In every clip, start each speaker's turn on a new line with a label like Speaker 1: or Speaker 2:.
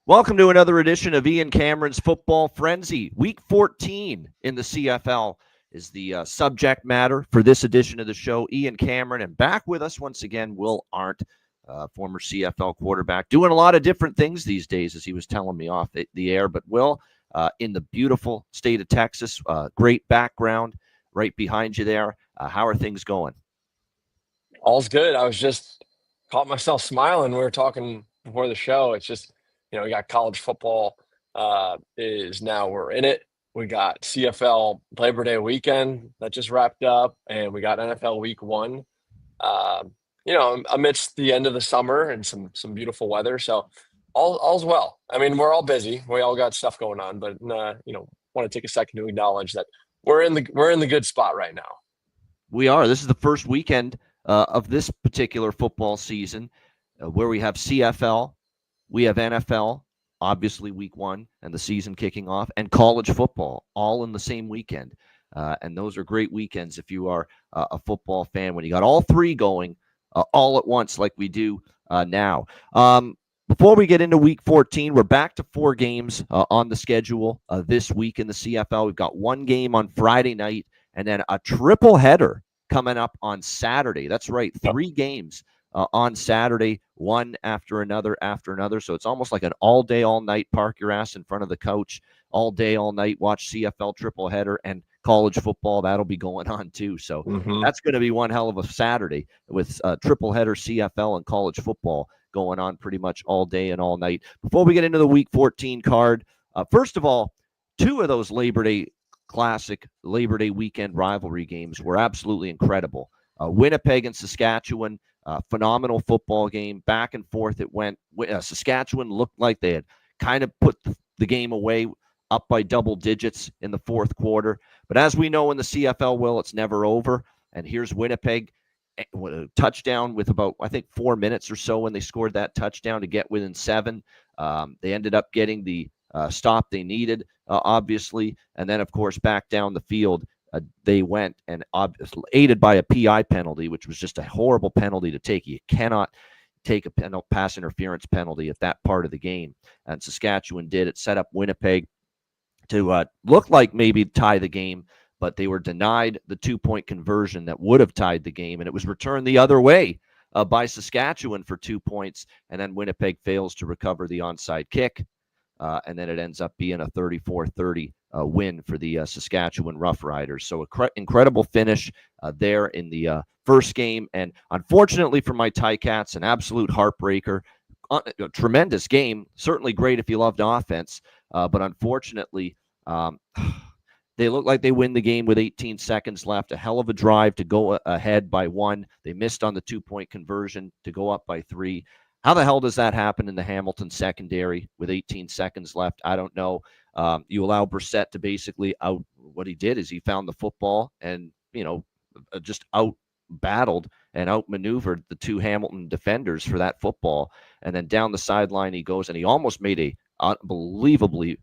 Speaker 1: Welcome to another edition of Ian Cameron's Football Frenzy. Week 14 in the CFL is the subject matter for this edition of the show. Ian Cameron, and back with us once again, Will Arndt, former CFL quarterback, doing a lot of different things these days, as he was telling me off the air. But Will, in the beautiful state of Texas, great background right behind you there. How are things going?
Speaker 2: All's good. I was just caught myself smiling. We were talking before the show. It's just, we got college football is now we're in it. We got CFL Labor Day weekend that just wrapped up, and we got NFL Week One. Uh, amidst the end of the summer and some beautiful weather. So all's well. I mean, we're all busy. We all got stuff going on, but want to take a second to acknowledge that we're in the good spot right now.
Speaker 1: We are. This is the first weekend of this particular football season where we have CFL, we have NFL, obviously week one, and the season kicking off, and college football all in the same weekend. And those are great weekends if you are a football fan, when you got all three going all at once like we do now. Before we get into week 14, we're back to 4 games on the schedule this week in the CFL. We've got one game on Friday night and then a triple header coming up on Saturday. That's right, 3 games on Saturday, one after another. So it's almost like an all-day, all-night, park your ass in front of the couch, all day, all night, watch CFL triple header, and college football. That'll be going on too. So that's going to be one hell of a Saturday with triple header CFL and college football going on pretty much all day and all night. Before we get into the week 14 card, first of all, 2 of those Labor Day weekend rivalry games were absolutely incredible. Winnipeg and Saskatchewan, phenomenal football game. Back and forth it went. Saskatchewan looked like they had kind of put the game away, up by double digits in the fourth quarter. But as we know in the CFL, Will, it's never over. And here's Winnipeg, a touchdown with about, I think, 4 minutes or so when they scored that touchdown to get within 7. They ended up getting the stop they needed, obviously. And then, of course, back down the field, they went, and aided by a PI penalty, which was just a horrible penalty to take. You cannot take a pass interference penalty at that part of the game. And Saskatchewan did. It set up Winnipeg to look like maybe tie the game, but they were denied the 2-point conversion that would have tied the game, and it was returned the other way by Saskatchewan for 2 points, and then Winnipeg fails to recover the onside kick, and then it ends up being a 34-30 win for the Saskatchewan Roughriders. So incredible finish there in the first game, and unfortunately for my Ticats, an absolute heartbreaker. A tremendous game, certainly great if you loved offense, but unfortunately, they look like they win the game with 18 seconds left. A hell of a drive to go ahead by 1. They missed on the 2-point conversion to go up by 3. How the hell does that happen in the Hamilton secondary with 18 seconds left? I don't know. You allow Brissett to basically out. What he did is he found the football and, just out battled and outmaneuvered the 2 Hamilton defenders for that football. And then down the sideline he goes, and he almost made a unbelievably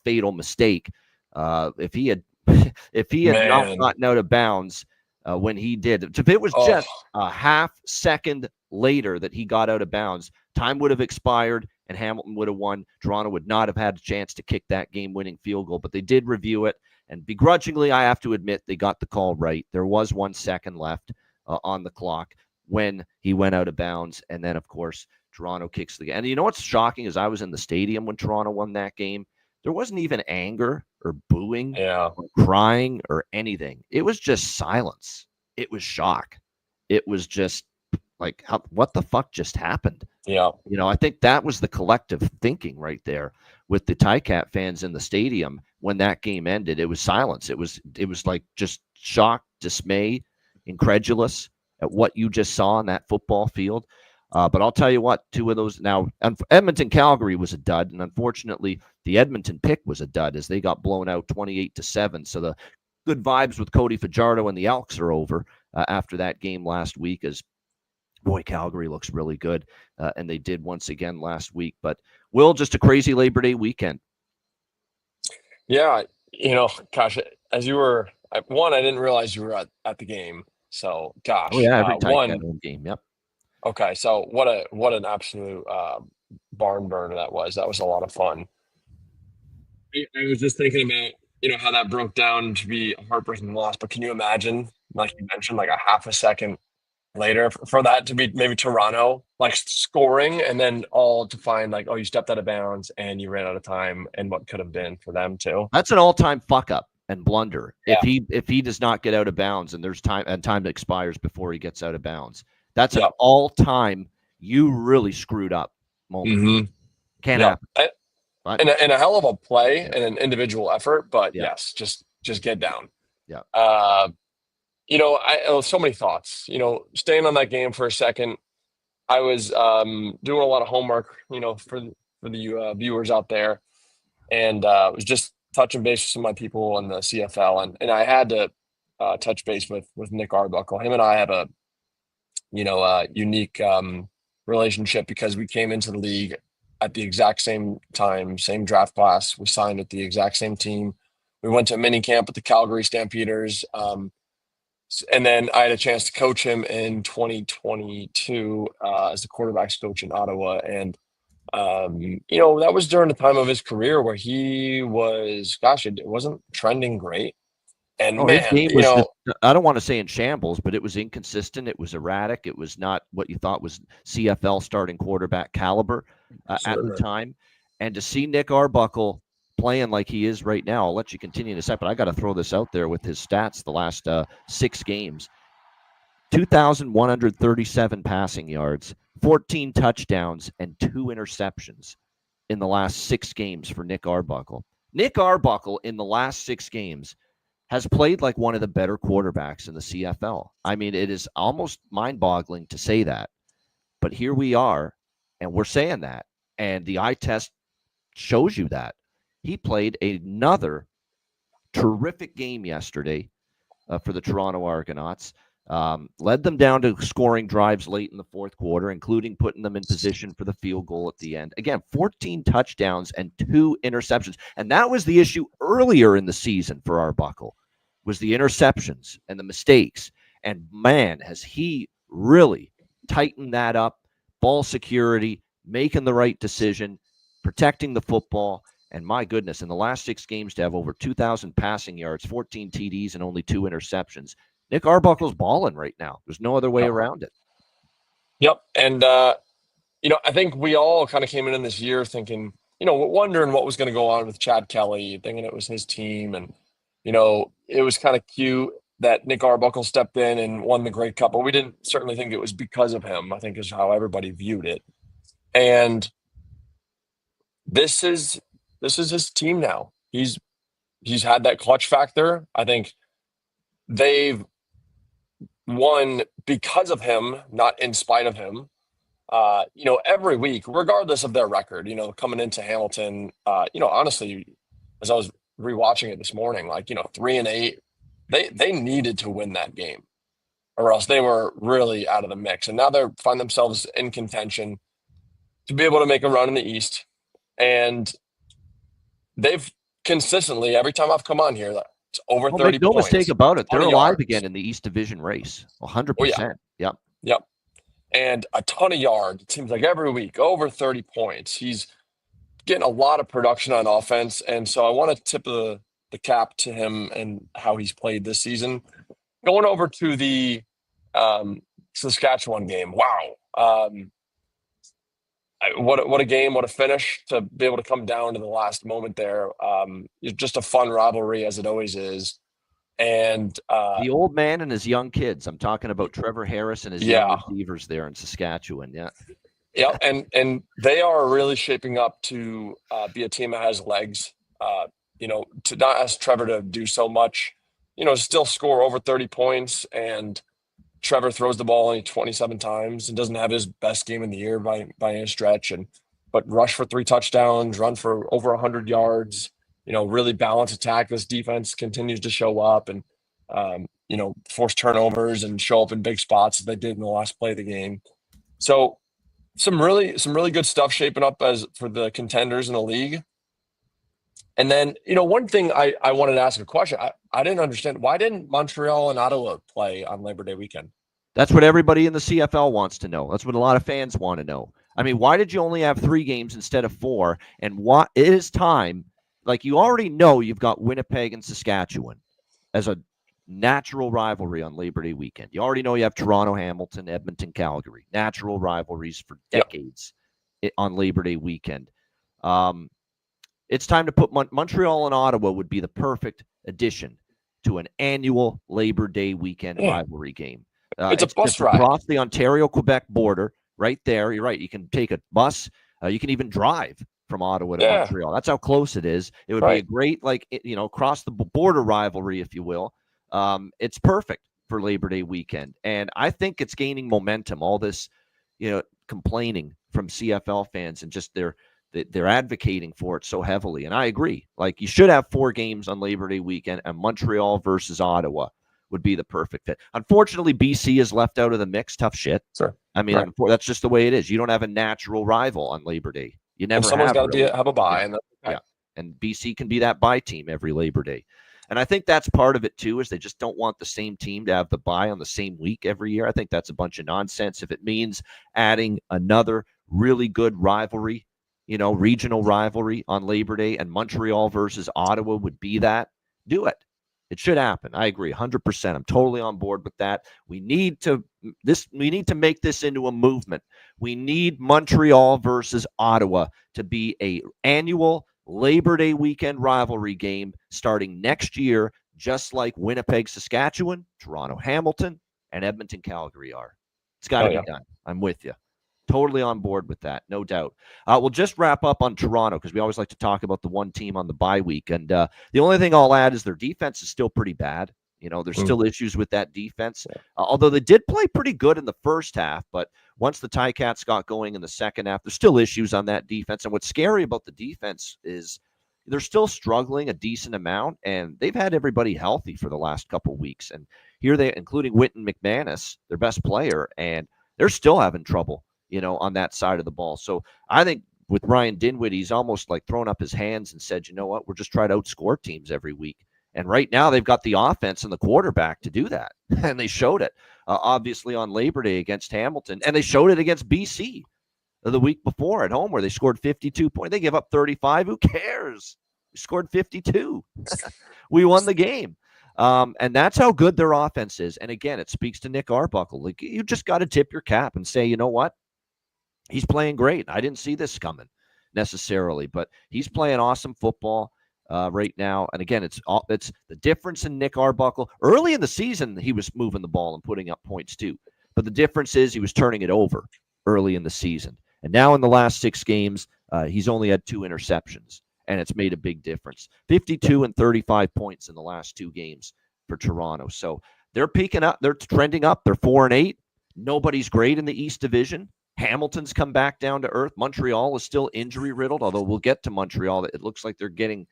Speaker 1: fatal mistake. If he had not gotten out of bounds when he did, if it was just a half second later that he got out of bounds, time would have expired and Hamilton would have won. Toronto would not have had a chance to kick that game-winning field goal, but they did review it, and begrudgingly, I have to admit, they got the call right. There was 1 second left on the clock when he went out of bounds, and then, of course, Toronto kicks the game. And you know what's shocking is I was in the stadium when Toronto won that game. There wasn't even anger or booing or crying or anything. It was just silence. It was shock. It was just like, what the fuck just happened?
Speaker 2: Yeah.
Speaker 1: I think that was the collective thinking right there with the Ticat fans in the stadium when that game ended. It was silence. It was like just shock, dismay, incredulous at what you just saw on that football field. But I'll tell you what, 2 of those now, Edmonton-Calgary was a dud, and unfortunately, the Edmonton pick was a dud as they got blown out 28-7. So the good vibes with Cody Fajardo and the Elks are over after that game last week, as boy, Calgary looks really good, and they did once again last week. But, Will, just a crazy Labor Day weekend.
Speaker 2: Yeah, gosh, as you were, I didn't realize you were at the game. So, gosh,
Speaker 1: Oh, yeah, every Ticat home game, yep.
Speaker 2: Okay, so what an absolute barn burner that was. That was a lot of fun. I was just thinking about, how that broke down to be a heartbreaking loss, but can you imagine, like you mentioned, like a half a second later for that to be maybe Toronto like scoring and then all to find like, oh, you stepped out of bounds and you ran out of time and what could have been for them too.
Speaker 1: That's an all-time fuck up and blunder.
Speaker 2: Yeah.
Speaker 1: If he does not get out of bounds and there's time and time expires before he gets out of bounds, that's an
Speaker 2: Yep.
Speaker 1: all-time you really screwed up moment.
Speaker 2: Mm-hmm.
Speaker 1: Can't
Speaker 2: Yep.
Speaker 1: happen.
Speaker 2: And a hell of a play and an individual effort, but
Speaker 1: Yeah.
Speaker 2: yes, just get down.
Speaker 1: Yeah.
Speaker 2: So many thoughts. Staying on that game for a second, I was doing a lot of homework, for the viewers out there, and was just touching base with some of my people in the CFL, and I had to touch base with Nick Arbuckle. Him and I have a unique relationship because we came into the league at the exact same time, same draft class. We signed with the exact same team. We went to mini camp with the Calgary Stampeders. And then I had a chance to coach him in 2022 as the quarterbacks coach in Ottawa. And, that was during the time of his career where he was, it wasn't trending great. And
Speaker 1: his
Speaker 2: man,
Speaker 1: game was just, I don't want to say in shambles, but it was inconsistent. It was erratic. It was not what you thought was CFL starting quarterback caliber at the time. And to see Nick Arbuckle playing like he is right now, I'll let you continue in a sec, but I got to throw this out there with his stats the last 6 games. 2,137 passing yards, 14 touchdowns, and 2 interceptions in the last 6 games for Nick Arbuckle. Nick Arbuckle in the last 6 games has played like one of the better quarterbacks in the CFL. I mean, it is almost mind-boggling to say that. But here we are, and we're saying that. And the eye test shows you that. He played another terrific game yesterday for the Toronto Argonauts. Led them down to scoring drives late in the fourth quarter, including putting them in position for the field goal at the end. Again, 14 touchdowns and 2 interceptions. And that was the issue earlier in the season for Arbuckle, was the interceptions and the mistakes. And man, has he really tightened that up. Ball security, making the right decision, protecting the football. And my goodness, in the last 6 games to have over 2,000 passing yards, 14 TDs, and only 2 interceptions. Nick Arbuckle's balling right now. There's no other way around it.
Speaker 2: Yep. And, I think we all kind of came in this year thinking, wondering what was going to go on with Chad Kelly, thinking it was his team. And, it was kind of cute that Nick Arbuckle stepped in and won the Grey Cup, but we didn't certainly think it was because of him, I think is how everybody viewed it. And this is his team now. He's had that clutch factor. I think they've won because of him, not in spite of him. Every week, regardless of their record, coming into Hamilton, honestly, as I was rewatching it this morning, 3-8, they needed to win that game or else they were really out of the mix. And now they find themselves in contention to be able to make a run in the East. And they've consistently, every time I've come on here, it's over 30
Speaker 1: no
Speaker 2: points.
Speaker 1: Mistake about it. They're alive
Speaker 2: yards
Speaker 1: again in the East Division race. 100%.
Speaker 2: Oh, yeah. Yep. And a ton of yards. It seems like every week, over 30 points. He's getting a lot of production on offense. And so I want to tip the cap to him and how he's played this season. Going over to the Saskatchewan game. Wow. What a game, what a finish to be able to come down to the last moment there. It's just a fun rivalry as it always is. And
Speaker 1: the old man and his young kids. I'm talking about Trevor Harris and his young receivers there in Saskatchewan. Yeah.
Speaker 2: Yeah. And they are really shaping up to be a team that has legs, to not ask Trevor to do so much, still score over 30 points. And Trevor throws the ball only 27 times and doesn't have his best game in the year by any stretch. But rush for 3 touchdowns, run for over 100 yards, really balanced attack. This defense continues to show up and, force turnovers and show up in big spots as they did in the last play of the game. So some really good stuff shaping up as for the contenders in the league. And then, one thing I wanted to ask a question. I didn't understand. Why didn't Montreal and Ottawa play on Labor Day weekend?
Speaker 1: That's what everybody in the CFL wants to know. That's what a lot of fans want to know. I mean, why did you only have 3 games instead of 4? And what it is time, like you already know you've got Winnipeg and Saskatchewan as a natural rivalry on Labor Day weekend. You already know you have Toronto, Hamilton, Edmonton, Calgary, natural rivalries for
Speaker 2: Yep.
Speaker 1: decades on Labor Day weekend. It's time to put Montreal and Ottawa would be the perfect addition to an annual Labor Day weekend rivalry game.
Speaker 2: It's a bus
Speaker 1: just
Speaker 2: ride
Speaker 1: across the Ontario-Quebec border, right there. You're right. You can take a bus. You can even drive from Ottawa to Montreal. That's how close it is. It would be a great, like, across the border rivalry, if you will. It's perfect for Labor Day weekend, and I think it's gaining momentum. All this, complaining from CFL fans and just they're advocating for it so heavily. And I agree. Like, you should have 4 games on Labor Day weekend, and Montreal versus Ottawa would be the perfect fit. Unfortunately, BC is left out of the mix. Tough shit.
Speaker 2: Sure.
Speaker 1: I mean, that's just the way it is. You don't have a natural rival on Labor Day. You never
Speaker 2: someone's
Speaker 1: have.
Speaker 2: Someone's got to have a bye.
Speaker 1: Yeah. And BC can be that bye team every Labor Day. And I think that's part of it, too, is they just don't want the same team to have the bye on the same week every year. I think that's a bunch of nonsense. If it means adding another really good rivalry, regional rivalry on Labor Day, and Montreal versus Ottawa would be that, do it. It should happen. I agree 100%. I'm totally on board with that. We need to make this into a movement. We need Montreal versus Ottawa to be a annual Labor Day weekend rivalry game starting next year, just like Winnipeg, Saskatchewan, Toronto, Hamilton, and Edmonton, Calgary are. It's got to be done. I'm with you. Totally on board with that, no doubt. We'll just wrap up on Toronto because we always like to talk about the one team on the bye week. And the only thing I'll add is their defense is still pretty bad. There's still issues with that defense, although they did play pretty good in the first half. But once the Ticats got going in the second half, there's still issues on that defense. And what's scary about the defense is they're still struggling a decent amount, and they've had everybody healthy for the last couple of weeks. And here they, including Wynton McManus, their best player, and they're still having trouble, on that side of the ball. So I think with Ryan Dinwiddie, he's almost like thrown up his hands and said, you know what, we're just trying to outscore teams every week. And right now they've got the offense and the quarterback to do that. And they showed it, obviously, on Labor Day against Hamilton. And they showed it against BC the week before at home where they scored 52 points. They give up 35. Who cares? We scored 52. We won the game. And that's how good their offense is. And again, it speaks to Nick Arbuckle. Like, you just got to tip your cap and say, you know what? He's playing great. I didn't see this coming necessarily, but he's playing awesome football right now. And again, it's the difference in Nick Arbuckle. Early in the season, he was moving the ball and putting up points too. But the difference is he was turning it over early in the season. And now in the last 6 games, he's only had 2 interceptions, and it's made a big difference. 52 and 35 points in the last 2 games for Toronto. So they're peaking up. They're trending up. They're 4-8. Nobody's great in the East Division. Hamilton's come back down to earth. Montreal is still injury-riddled, although we'll get to Montreal. It looks like they're getting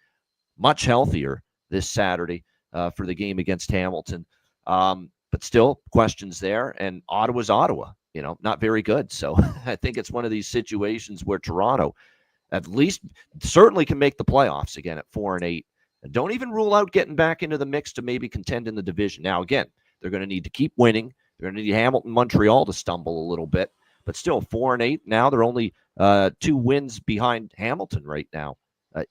Speaker 1: much healthier this Saturday for the game against Hamilton. But still, questions there. And Ottawa's Ottawa, not very good. So I think it's one of these situations where Toronto at least certainly can make the playoffs again at 4-8. And don't even rule out getting back into the mix to maybe contend in the division. Now, again, they're going to need to keep winning. They're going to need Hamilton, Montreal to stumble a little bit. But still, 4-8 now. They're only 2 wins behind Hamilton right now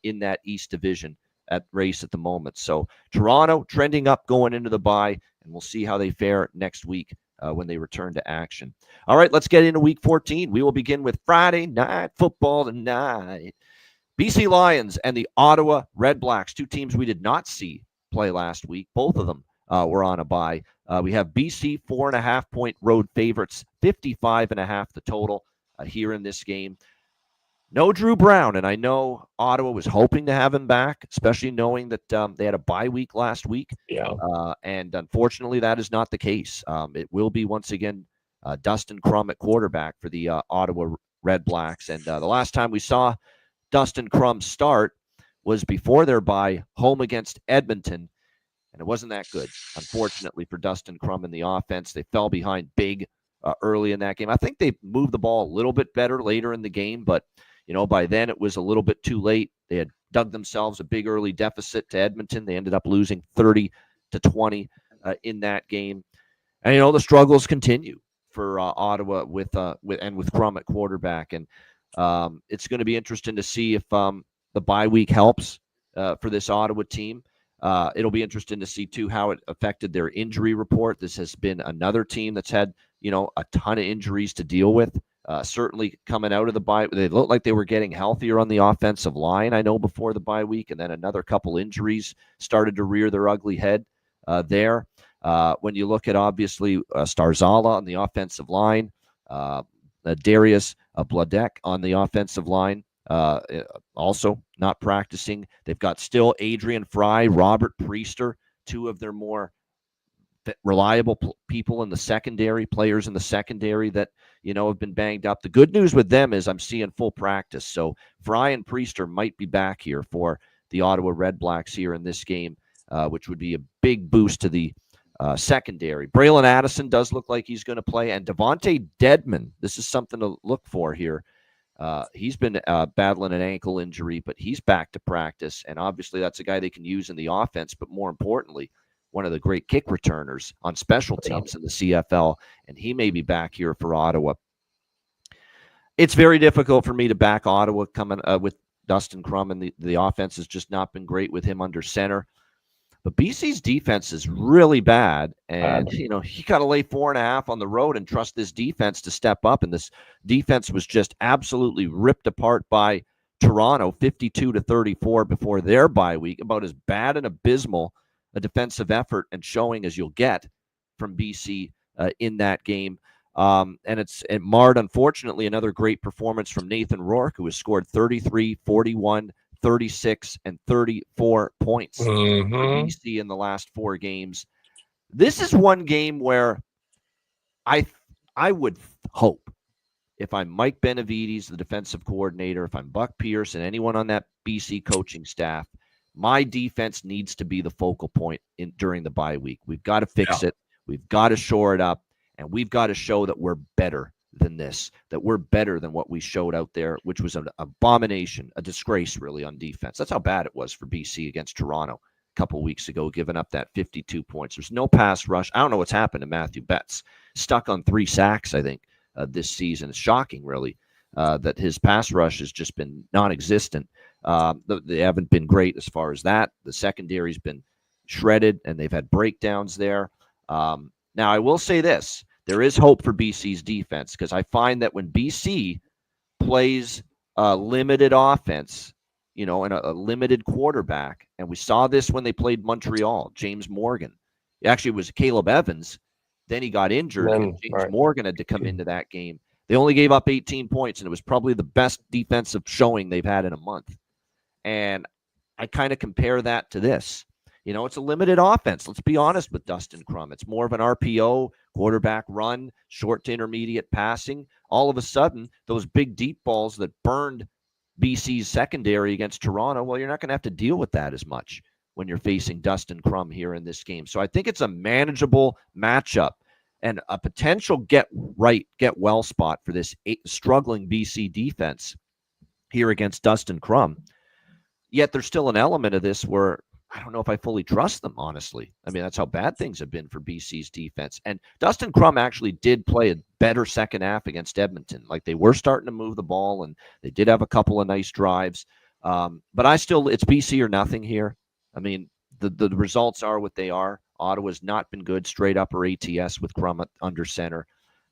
Speaker 1: in that East Division at race at the moment. So Toronto trending up going into the bye, and we'll see how they fare next week when they return to action. All right, let's get into Week 14. We will begin with Friday Night Football tonight. BC Lions and the Ottawa Red Blacks, 2 teams we did not see play last week. Both of them were on a bye. We have BC 4.5-point road favorites, 55.5 the total here in this game. No Drew Brown, and I know Ottawa was hoping to have him back, especially knowing that they had a bye week last week.
Speaker 2: Yeah.
Speaker 1: And unfortunately, that is not the case. It will be once again Dustin Crum at quarterback for the Ottawa Red Blacks. And the last time we saw Dustin Crum start was before their bye, home against Edmonton. And it wasn't that good, unfortunately, for Dustin Crum in the offense. They fell behind big early in that game. I think they moved the ball a little bit better later in the game, but by then it was a little bit too late. They had dug themselves a big early deficit to Edmonton. They ended up losing 30-20 in that game. And the struggles continue for Ottawa with Crum at quarterback, and it's going to be interesting to see if the bye week helps for this Ottawa team. It'll be interesting to see too how it affected their injury report. This has been another team that's had a ton of injuries to deal with. Certainly coming out of the bye, they looked like they were getting healthier on the offensive line, I know, before the bye week, and then another couple injuries started to rear their ugly head there. When you look at, obviously, Starzala on the offensive line, Darius Bladek on the offensive line, also not practicing. They've got still Adrian Fry, Robert Priester, two of their more reliable people in the secondary, players in the secondary that have been banged up. The good news with them is I'm seeing full practice, so Fry and Priester might be back here for the Ottawa Redblacks here in this game, which would be a big boost to the secondary. Braylon Addison does look like he's going to play, and Devontae Dedman, this is something to look for here. He's been battling an ankle injury, but he's back to practice, and obviously that's a guy they can use in the offense, but more importantly, one of the great kick returners on special teams in the CFL, and he may be back here for Ottawa. It's very difficult for me to back Ottawa coming with Dustin Crum, and the offense has just not been great with him under center. But BC's defense is really bad, and you got to lay 4.5 on the road and trust this defense to step up. And this defense was just absolutely ripped apart by Toronto, 52-34 before their bye week. About as bad and abysmal a defensive effort and showing as you'll get from BC in that game. And it marred, unfortunately, another great performance from Nathan Rourke, who has scored 33, 41, 36, and 34 points for BC in the last 4 games. This is one game where I would hope, if I'm Mike Benavides, the defensive coordinator, if I'm Buck Pierce and anyone on that BC coaching staff, my defense needs to be the focal point during the bye week. We've got to fix it. We've got to shore it up, and we've got to show that we're better than this, that we're better than what we showed out there, which was an abomination, a disgrace, really, on defense. That's how bad it was for BC against Toronto a couple weeks ago, giving up that 52 points. There's no pass rush. I don't know what's happened to Matthew Betts. Stuck on 3 sacks, I think, this season. It's shocking, really, that his pass rush has just been non-existent. They haven't been great as far as that. The secondary's been shredded, and they've had breakdowns there. Now, I will say this. There is hope for BC's defense, because I find that when BC plays a limited offense, and a limited quarterback, and we saw this when they played Montreal, James Morgan. Actually, it was Caleb Evans. Then he got injured, and James Morgan had to come into that game. They only gave up 18 points, and it was probably the best defensive showing they've had in a month. And I kind of compare that to this. It's a limited offense. Let's be honest with Dustin Crum. It's more of an RPO, quarterback run, short to intermediate passing. All of a sudden, those big deep balls that burned BC's secondary against Toronto, well, you're not going to have to deal with that as much when you're facing Dustin Crum here in this game. So I think it's a manageable matchup and a potential get well spot for this struggling BC defense here against Dustin Crum. Yet there's still an element of this where I don't know if I fully trust them, honestly. I mean, that's how bad things have been for BC's defense. And Dustin Crum actually did play a better second half against Edmonton. Like, they were starting to move the ball, and they did have a couple of nice drives. But it's BC or nothing here. I mean, the results are what they are. Ottawa's not been good straight up or ATS with Crum under center.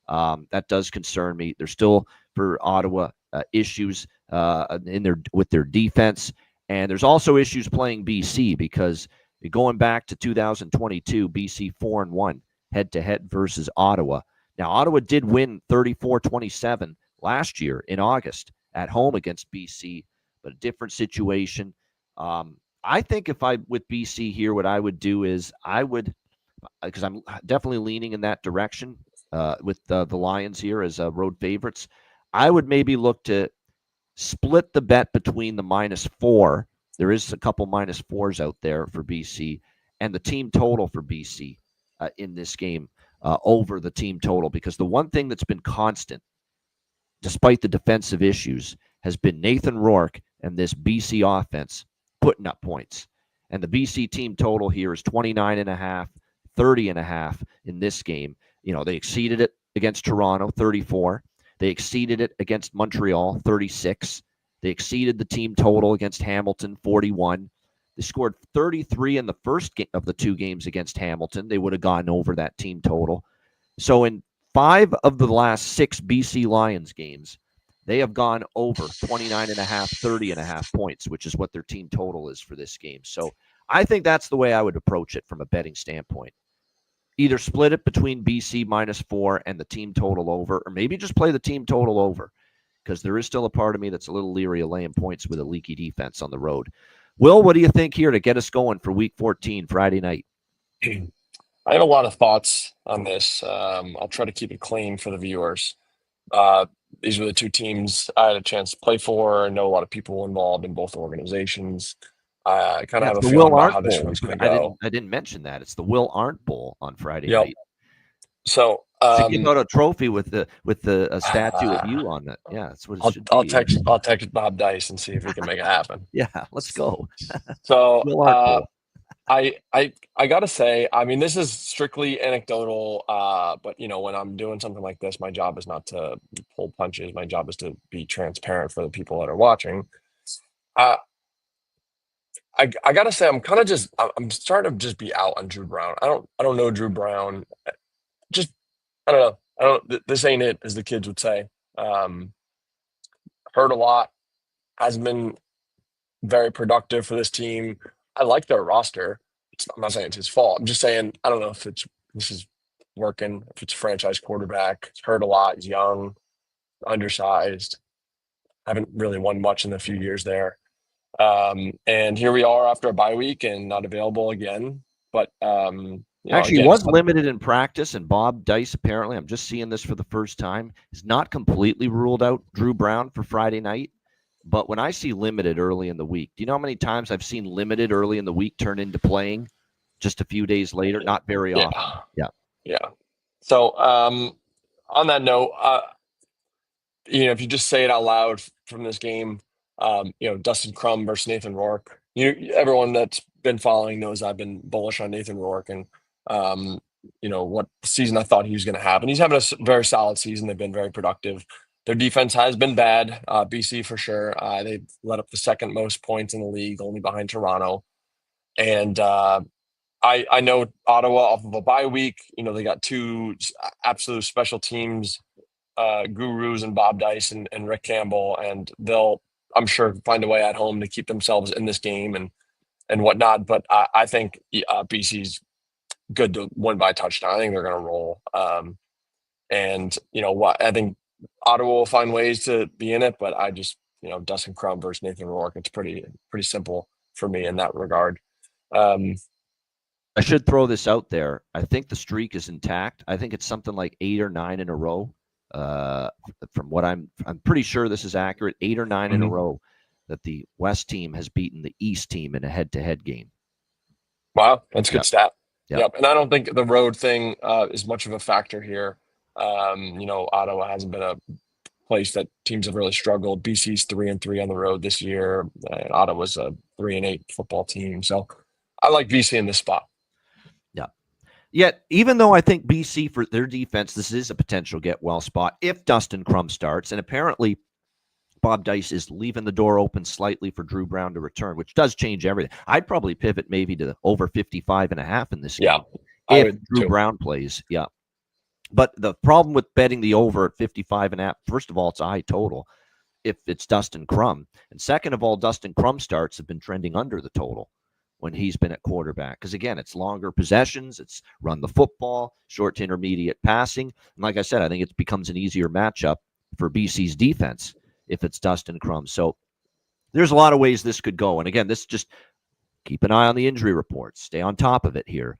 Speaker 1: That does concern me. There's still, for Ottawa, issues with their defense. And there's also issues playing BC, because going back to 2022, BC 4-1 head-to-head versus Ottawa. Now, Ottawa did win 34-27 last year in August at home against BC, but a different situation. I think if I, with BC here, what I would do is because I'm definitely leaning in that direction with the Lions here as road favorites, I would maybe look to split the bet between the -4. There is a couple -4s out there for BC, and the team total for BC in this game over the team total. Because the one thing that's been constant, despite the defensive issues, has been Nathan Rourke and this BC offense putting up points. And the BC team total here is 29.5, 30.5 in this game. They exceeded it against Toronto, 34. They exceeded it against Montreal, 36. They exceeded the team total against Hamilton, 41. They scored 33 in the first of the 2 games against Hamilton. They would have gone over that team total. So in 5 of the last 6 BC Lions games, they have gone over 29.5, 30.5 points, which is what their team total is for this game. So I think that's the way I would approach it from a betting standpoint. Either split it between BC -4 and the team total over, or maybe just play the team total over, because there is still a part of me that's a little leery of laying points with a leaky defense on the road. Will, what do you think here to get us going for Week 14, Friday night?
Speaker 2: I have a lot of thoughts on this. I'll try to keep it clean for the viewers. These were the 2 teams I had a chance to play for. I know a lot of people involved in both organizations. I kind of have a
Speaker 1: the
Speaker 2: feeling
Speaker 1: Will
Speaker 2: about how
Speaker 1: Arndt
Speaker 2: this
Speaker 1: Bowl.
Speaker 2: one's going to go.
Speaker 1: I didn't mention that. It's the Will Arndt Bowl on Friday
Speaker 2: Yep.
Speaker 1: night.
Speaker 2: So
Speaker 1: should give out a trophy with a statue of you on it. Yeah, that's what it should be.
Speaker 2: I'll text Bob Dice and see if he can make it happen.
Speaker 1: Yeah, let's go.
Speaker 2: So
Speaker 1: Will Arndt Bowl.
Speaker 2: I gotta say, I mean, this is strictly anecdotal, but when I'm doing something like this, my job is not to pull punches. My job is to be transparent for the people that are watching. I gotta say, I'm starting to just be out on Drew Brown. I don't know Drew Brown. Just I don't know. This ain't it, as the kids would say. Heard a lot. Hasn't been very productive for this team. I like their roster. I'm not saying it's his fault. I'm just saying I don't know if this is working. If it's a franchise quarterback, he's hurt a lot. He's young, undersized. Haven't really won much in the few years there. And here we are after a bye week and not available again. But
Speaker 1: actually, he was limited in practice, and Bob Dice apparently, I'm just seeing this for the first time, is not completely ruled out Drew Brown for Friday night. But when I see limited early in the week, do you know how many times I've seen limited early in the week turn into playing just a few days later? Not very often.
Speaker 2: Yeah. So on that note, if you just say it out loud from this game, Dustin Crum versus Nathan Rourke. Everyone that's been following knows I've been bullish on Nathan Rourke and what season I thought he was going to have, and he's having a very solid season. They've been very productive. Their defense has been bad, BC for sure. They've let up the 2nd most points in the league, only behind Toronto. And I know Ottawa off of a bye week. They got 2 absolute special teams gurus and Bob Dice and Rick Campbell, and they'll, I'm sure, find a way at home to keep themselves in this game and whatnot. But I think BC's good to win by a touchdown. I think they're going to roll. And I think Ottawa will find ways to be in it, but I just, Dustin Crum versus Nathan Rourke, it's pretty simple for me in that regard.
Speaker 1: I should throw this out there. I think the streak is intact. I think it's something like 8 or 9 in a row. From what I'm pretty sure this is accurate. 8 or 9 in a row that the West team has beaten the East team in a head-to-head game.
Speaker 2: Wow, that's a good stat.
Speaker 1: Yep.
Speaker 2: And I don't think the road thing is much of a factor here. Ottawa hasn't been a place that teams have really struggled. BC's 3-3 on the road this year, and Ottawa's a 3-8 football team. So I like BC in this spot.
Speaker 1: Yeah. Yet, even though I think BC for their defense, this is a potential get-well spot if Dustin Crum starts, and apparently Bob Dice is leaving the door open slightly for Drew Brown to return, which does change everything. I'd probably pivot maybe to over 55.5 in this game if Drew Brown plays. Yeah. But the problem with betting the over at 55.5, first of all, it's a high total if it's Dustin Crum. And second of all, Dustin Crum starts have been trending under the total when he's been at quarterback. Because, again, it's longer possessions. It's run the football, short to intermediate passing. And like I said, I think it becomes an easier matchup for BC's defense if it's Dustin Crum. So there's a lot of ways this could go. And, again, this just keep an eye on the injury reports. Stay on top of it here.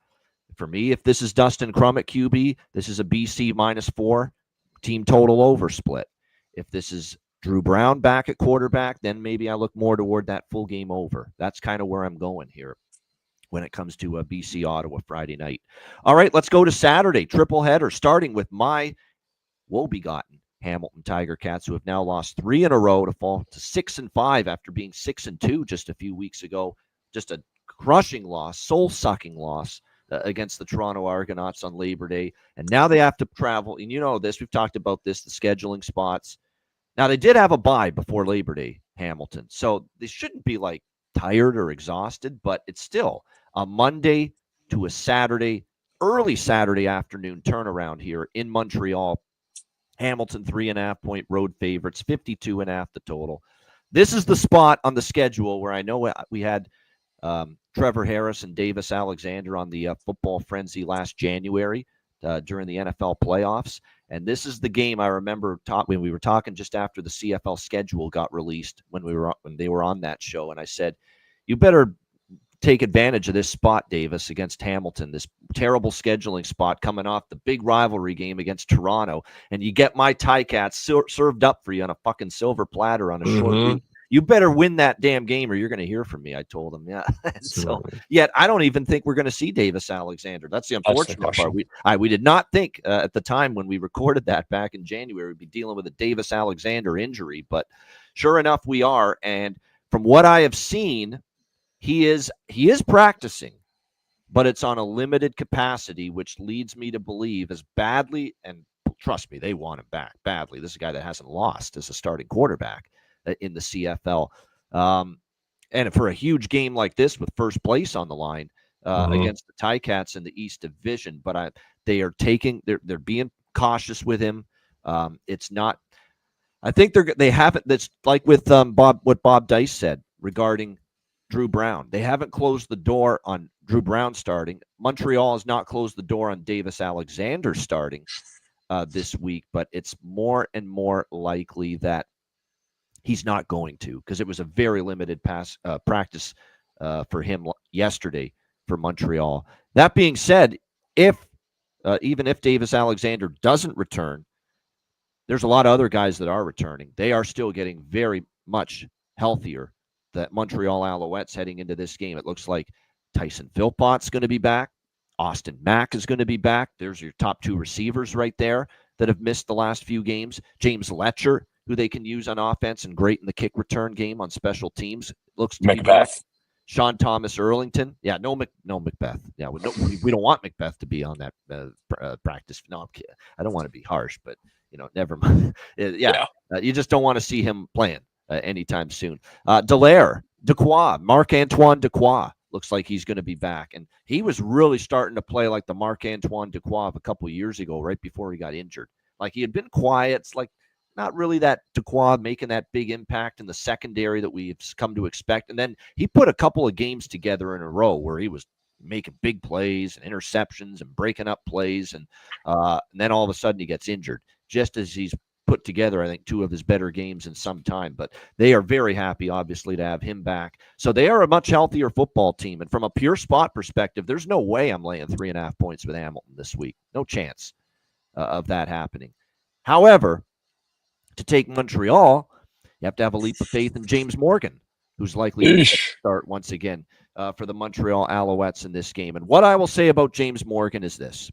Speaker 1: For me, if this is Dustin Crum at QB, this is a BC -4 team total over split. If this is Drew Brown back at quarterback, then maybe I look more toward that full game over. That's kind of where I'm going here when it comes to BC Ottawa Friday night. All right, let's go to Saturday. Triple header, starting with my woe-begotten Hamilton Tiger Cats, who have now lost 3 in a row to fall to 6-5 after being 6-2 just a few weeks ago. Just a crushing loss, soul-sucking loss against the Toronto Argonauts on Labor Day. And now they have to travel. And you know this, we've talked about this, the scheduling spots. Now, they did have a bye before Labor Day, Hamilton. So they shouldn't be like tired or exhausted, but it's still a Monday to a Saturday, early Saturday afternoon turnaround here in Montreal. Hamilton, 3.5-point road favorites, 52.5 the total. This is the spot on the schedule where I know we had Trevor Harris and Davis Alexander on the Football Frenzy last January during the NFL playoffs. And this is the game I remember when we were talking just after the CFL schedule got released when they were on that show. And I said, you better take advantage of this spot, Davis, against Hamilton, this terrible scheduling spot coming off the big rivalry game against Toronto. And you get my Ticats served up for you on a fucking silver platter on a short week. You better win that damn game or you're going to hear from me, I told him. Yeah. So, yet I don't even think we're going to see Davis Alexander. That's the unfortunate part. We did not think at the time when we recorded that back in January, we'd be dealing with a Davis Alexander injury. But sure enough, we are. And from what I have seen, he is practicing, but it's on a limited capacity, which leads me to believe as badly, and trust me, they want him back badly. This is a guy that hasn't lost as a starting quarterback in the CFL. And for a huge game like this with first place on the line against the Ticats in the East Division, but they're being cautious with him. It's not, I think they haven't, that's like with what Bob Dice said regarding Drew Brown. They haven't closed the door on Drew Brown starting. Montreal has not closed the door on Davis Alexander starting this week, but it's more and more likely that he's not going to, because it was a very limited practice for him yesterday for Montreal. That being said, even if Davis Alexander doesn't return, there's a lot of other guys that are returning. They are still getting very much healthier. The Montreal Alouettes heading into this game, it looks like Tyson Philpott's going to be back. Austin Mack is going to be back. There's your top two receivers right there that have missed the last few games. James Letcher, who they can use on offense and great in the kick return game on special teams, looks to be back. Sean Thomas Erlington. Yeah, no Macbeth. Yeah, we don't want Macbeth to be on that practice. No, I don't want to be harsh, but never mind. You just don't want to see him playing anytime soon. Marc-Antoine Dequoy looks like he's going to be back, and he was really starting to play like the Marc-Antoine Dequoy of a couple of years ago, right before he got injured. Like, he had been quiet. It's like not really that Dequoy making that big impact in the secondary that we've come to expect. And then he put a couple of games together in a row where he was making big plays and interceptions and breaking up plays, and then all of a sudden he gets injured just as he's put together, I think, two of his better games in some time. But they are very happy, obviously, to have him back. So they are a much healthier football team. And from a pure spot perspective, there's no way I'm laying 3.5 points with Hamilton this week. No chance of that happening. However, to take Montreal, you have to have a leap of faith in James Morgan, who's likely to start once again for the Montreal Alouettes in this game. And what I will say about James Morgan is this.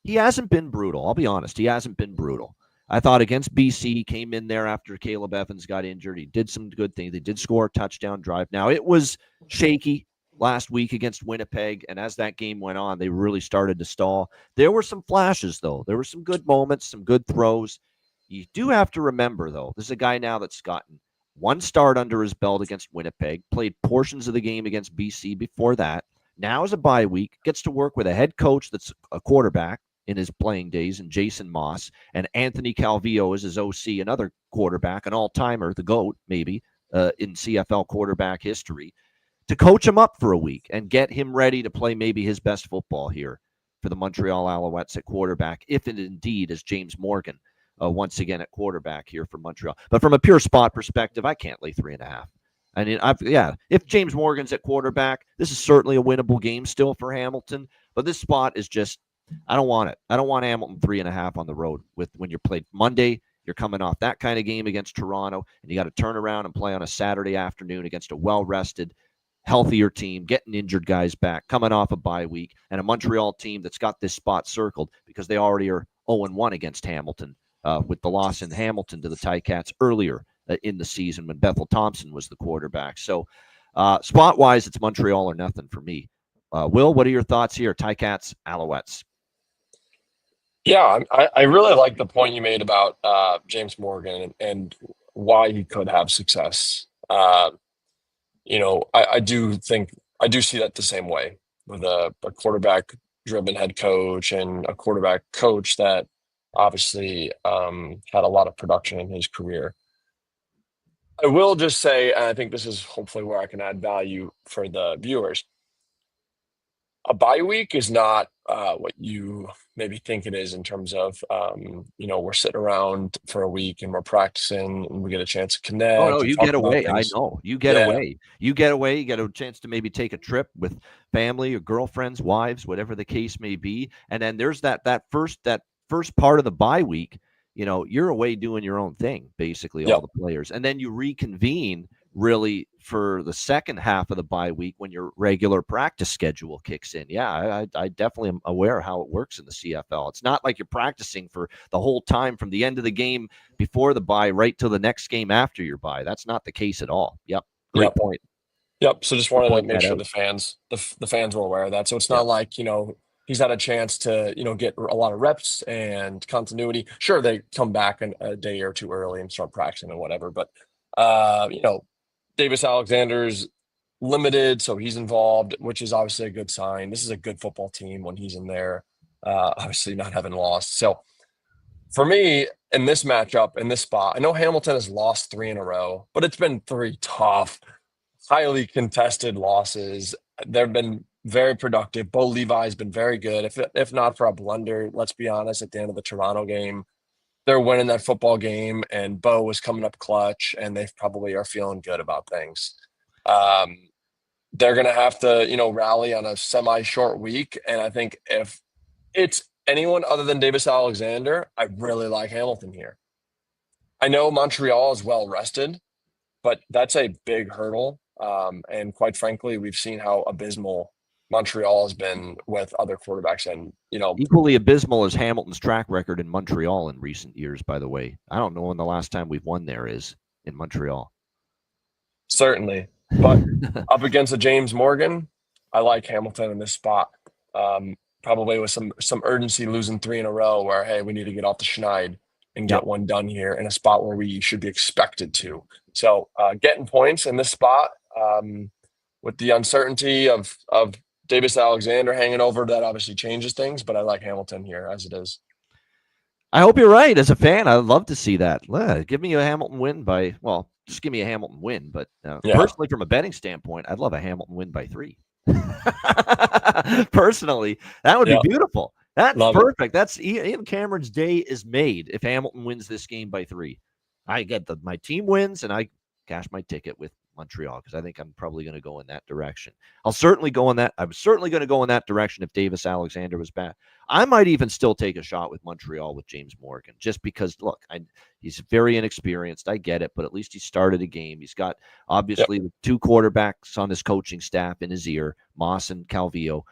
Speaker 1: He hasn't been brutal. I'll be honest. He hasn't been brutal. I thought against BC, he came in there after Caleb Evans got injured. He did some good things. They did score a touchdown drive. Now, it was shaky last week against Winnipeg, and as that game went on, they really started to stall. There were some flashes, though. There were some good moments, some good throws. You do have to remember, though, this is a guy now that's gotten one start under his belt against Winnipeg, played portions of the game against BC before that. Now is a bye week, gets to work with a head coach that's a quarterback in his playing days, and Jason Moss, and Anthony Calvillo is his OC, another quarterback, an all-timer, the GOAT, maybe, in CFL quarterback history, to coach him up for a week and get him ready to play maybe his best football here for the Montreal Alouettes at quarterback, if it indeed is James Morgan once again at quarterback here for Montreal. But from a pure spot perspective, I can't lay 3.5. I mean, if James Morgan's at quarterback, this is certainly a winnable game still for Hamilton, but this spot is just, I don't want it. I don't want Hamilton 3.5 on the road when you're played Monday. You're coming off that kind of game against Toronto, and you got to turn around and play on a Saturday afternoon against a well-rested, healthier team, getting injured guys back, coming off a bye week, and a Montreal team that's got this spot circled because they already are 0-1 against Hamilton with the loss in Hamilton to the Ticats earlier in the season when Bethel Thompson was the quarterback. So spot-wise, it's Montreal or nothing for me. Will, what are your thoughts here? Ticats, Alouettes.
Speaker 2: Yeah, I really like the point you made about James Morgan and why he could have success. I do think I do see that the same way with a quarterback driven head coach and a quarterback coach that obviously had a lot of production in his career. I will just say, and I think this is hopefully where I can add value for the viewers. A bye week is not what you maybe think it is in terms of, we're sitting around for a week and we're practicing and we get a chance to
Speaker 1: Oh no,
Speaker 2: connect and
Speaker 1: you
Speaker 2: talk
Speaker 1: get
Speaker 2: about
Speaker 1: away. I
Speaker 2: things.
Speaker 1: know. You get
Speaker 2: Yeah,
Speaker 1: away. You get away. You get a chance to maybe take a trip with family or girlfriends, wives, whatever the case may be. And then there's that first part of the bye week. You're away doing your own thing, basically, all
Speaker 2: yep,
Speaker 1: the players. And then you reconvene really for the second half of the bye week when your regular practice schedule kicks in. Yeah, I definitely am aware how it works in the CFL. It's not like you're practicing for the whole time from the end of the game before the bye right till the next game after your bye. That's not the case at all. Yep. Great
Speaker 2: yep.
Speaker 1: point
Speaker 2: Yep. So just
Speaker 1: for
Speaker 2: wanted to
Speaker 1: pointing
Speaker 2: make
Speaker 1: that
Speaker 2: sure
Speaker 1: out.
Speaker 2: the fans were aware of that. So it's
Speaker 1: Yep.
Speaker 2: not like, he's had a chance to, get a lot of reps and continuity. Sure, they come back a day or two early and start practicing and whatever. But Davis Alexander's limited, so he's involved, which is obviously a good sign. This is a good football team when he's in there. Obviously not having lost. So for me, in this matchup, in this spot, I know Hamilton has lost 3 in a row, but it's been 3 tough, highly contested losses. They've been very productive. Bo Levi's been very good. If not for a blunder, let's be honest, at the end of the Toronto game, they're winning that football game, and Bo was coming up clutch, and they probably are feeling good about things. Um, they're going to have to, rally on a semi-short week, and I think if it's anyone other than Davis Alexander, I really like Hamilton here. I know Montreal is well rested, but that's a big hurdle. And quite frankly, we've seen how abysmal Montreal has been with other quarterbacks. And,
Speaker 1: Equally abysmal as Hamilton's track record in Montreal in recent years, by the way. I don't know when the last time we've won there is in Montreal.
Speaker 2: certainly, but up against a James Morgan, I like Hamilton in this spot. Probably with some urgency, losing 3 in a row where, hey, we need to get off the schneid and
Speaker 1: Yep.
Speaker 2: get one done here in a spot where we should be expected to. So getting points in this spot, with the uncertainty of Davis Alexander hanging over, that obviously changes things, but I like Hamilton here as it is.
Speaker 1: I hope you're right. As a fan, I'd love to see that. Give me a Hamilton win just give me a Hamilton win. But
Speaker 2: Yeah.
Speaker 1: personally, from a betting standpoint, I'd love a Hamilton win by 3. Personally, that would be
Speaker 2: Yeah.
Speaker 1: beautiful. That's
Speaker 2: Love it.
Speaker 1: perfect. That's Ian Cameron's day is made if Hamilton wins this game by 3. I get my team wins, and I cash my ticket with Montreal because I think I'm probably going to go in that direction. I'll certainly go in that. I was certainly going to go in that direction if Davis Alexander was back. I might even still take a shot with Montreal with James Morgan, just because, look, he's very inexperienced. I get it, but at least he started a game. He's got, obviously, the 2 quarterbacks on his coaching staff in his ear, Moss and Calvillo,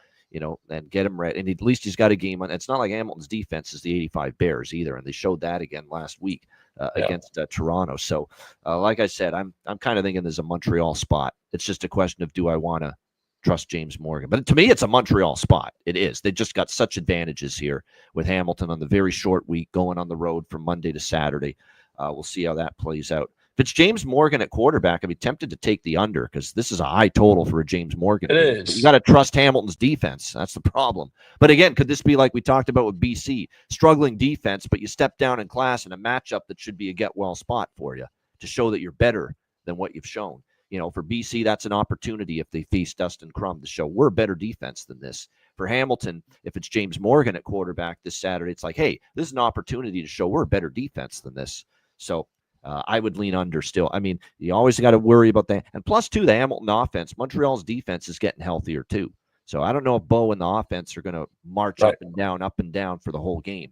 Speaker 1: and get him ready. And at least he's got a game on. It's not like Hamilton's defense is the 85 Bears either, and they showed that again last week against Toronto. So, like I said, I'm kind of thinking there's a Montreal spot. It's just a question of, do I want to trust James Morgan? But to me, it's a Montreal spot. It is. They just got such advantages here with Hamilton on the very short week, going on the road from Monday to Saturday. We'll see how that plays out. If it's James Morgan at quarterback, I'd be tempted to take the under because this is a high total for a James Morgan
Speaker 2: It
Speaker 1: game. But you
Speaker 2: is.
Speaker 1: got to trust Hamilton's defense. That's the problem. But again, could this be like we talked about with BC, struggling defense, but you step down in class in a matchup that should be a get-well spot for you to show that you're better than what you've shown? For BC, that's an opportunity if they face Dustin Crum to show we're a better defense than this. For Hamilton, if it's James Morgan at quarterback this Saturday, it's like, hey, this is an opportunity to show we're a better defense than this. So I would lean under still. I mean, you always got to worry about that. And plus, too, the Hamilton offense, Montreal's defense is getting healthier, too. So I don't know if Bo and the offense are going to march
Speaker 2: Right.
Speaker 1: up and down for the whole game,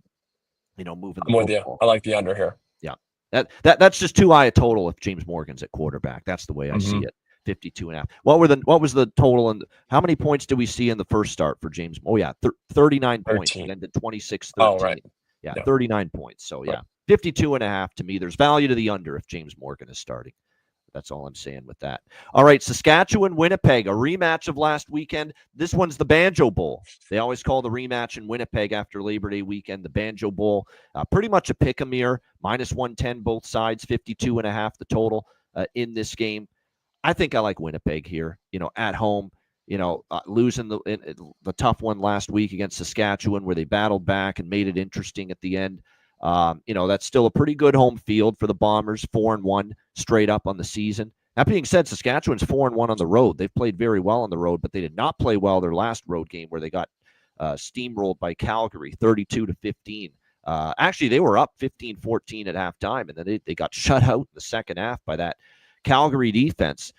Speaker 1: moving the
Speaker 2: I'm with you.
Speaker 1: football.
Speaker 2: I like the under here.
Speaker 1: Yeah. That's just too high a total if James Morgan's at quarterback. That's the way I see it. 52.5. What was the total and how many points did we see in the first start for James? Oh yeah, 39 points. And ended 26-13.
Speaker 2: Oh, right.
Speaker 1: Yeah,
Speaker 2: Yeah.
Speaker 1: 39 points. So yeah,
Speaker 2: Right.
Speaker 1: 52.5 to me. There's value to the under if James Morgan is starting. That's all I'm saying with that. All right, Saskatchewan, Winnipeg, a rematch of last weekend. This one's the Banjo Bowl. They always call the rematch in Winnipeg after Labor Day weekend the Banjo Bowl. Pretty much a pick-em here, minus 110 both sides, 52.5 the total in this game. I think I like Winnipeg here, at home, losing the tough one last week against Saskatchewan where they battled back and made it interesting at the end. That's still a pretty good home field for the Bombers, 4-1 straight up on the season. That being said, Saskatchewan's 4-1 on the road. They've played very well on the road, but they did not play well their last road game where they got steamrolled by Calgary, 32-15. Actually, they were up 15-14 at halftime, and then they got shut out in the second half by that Calgary defense,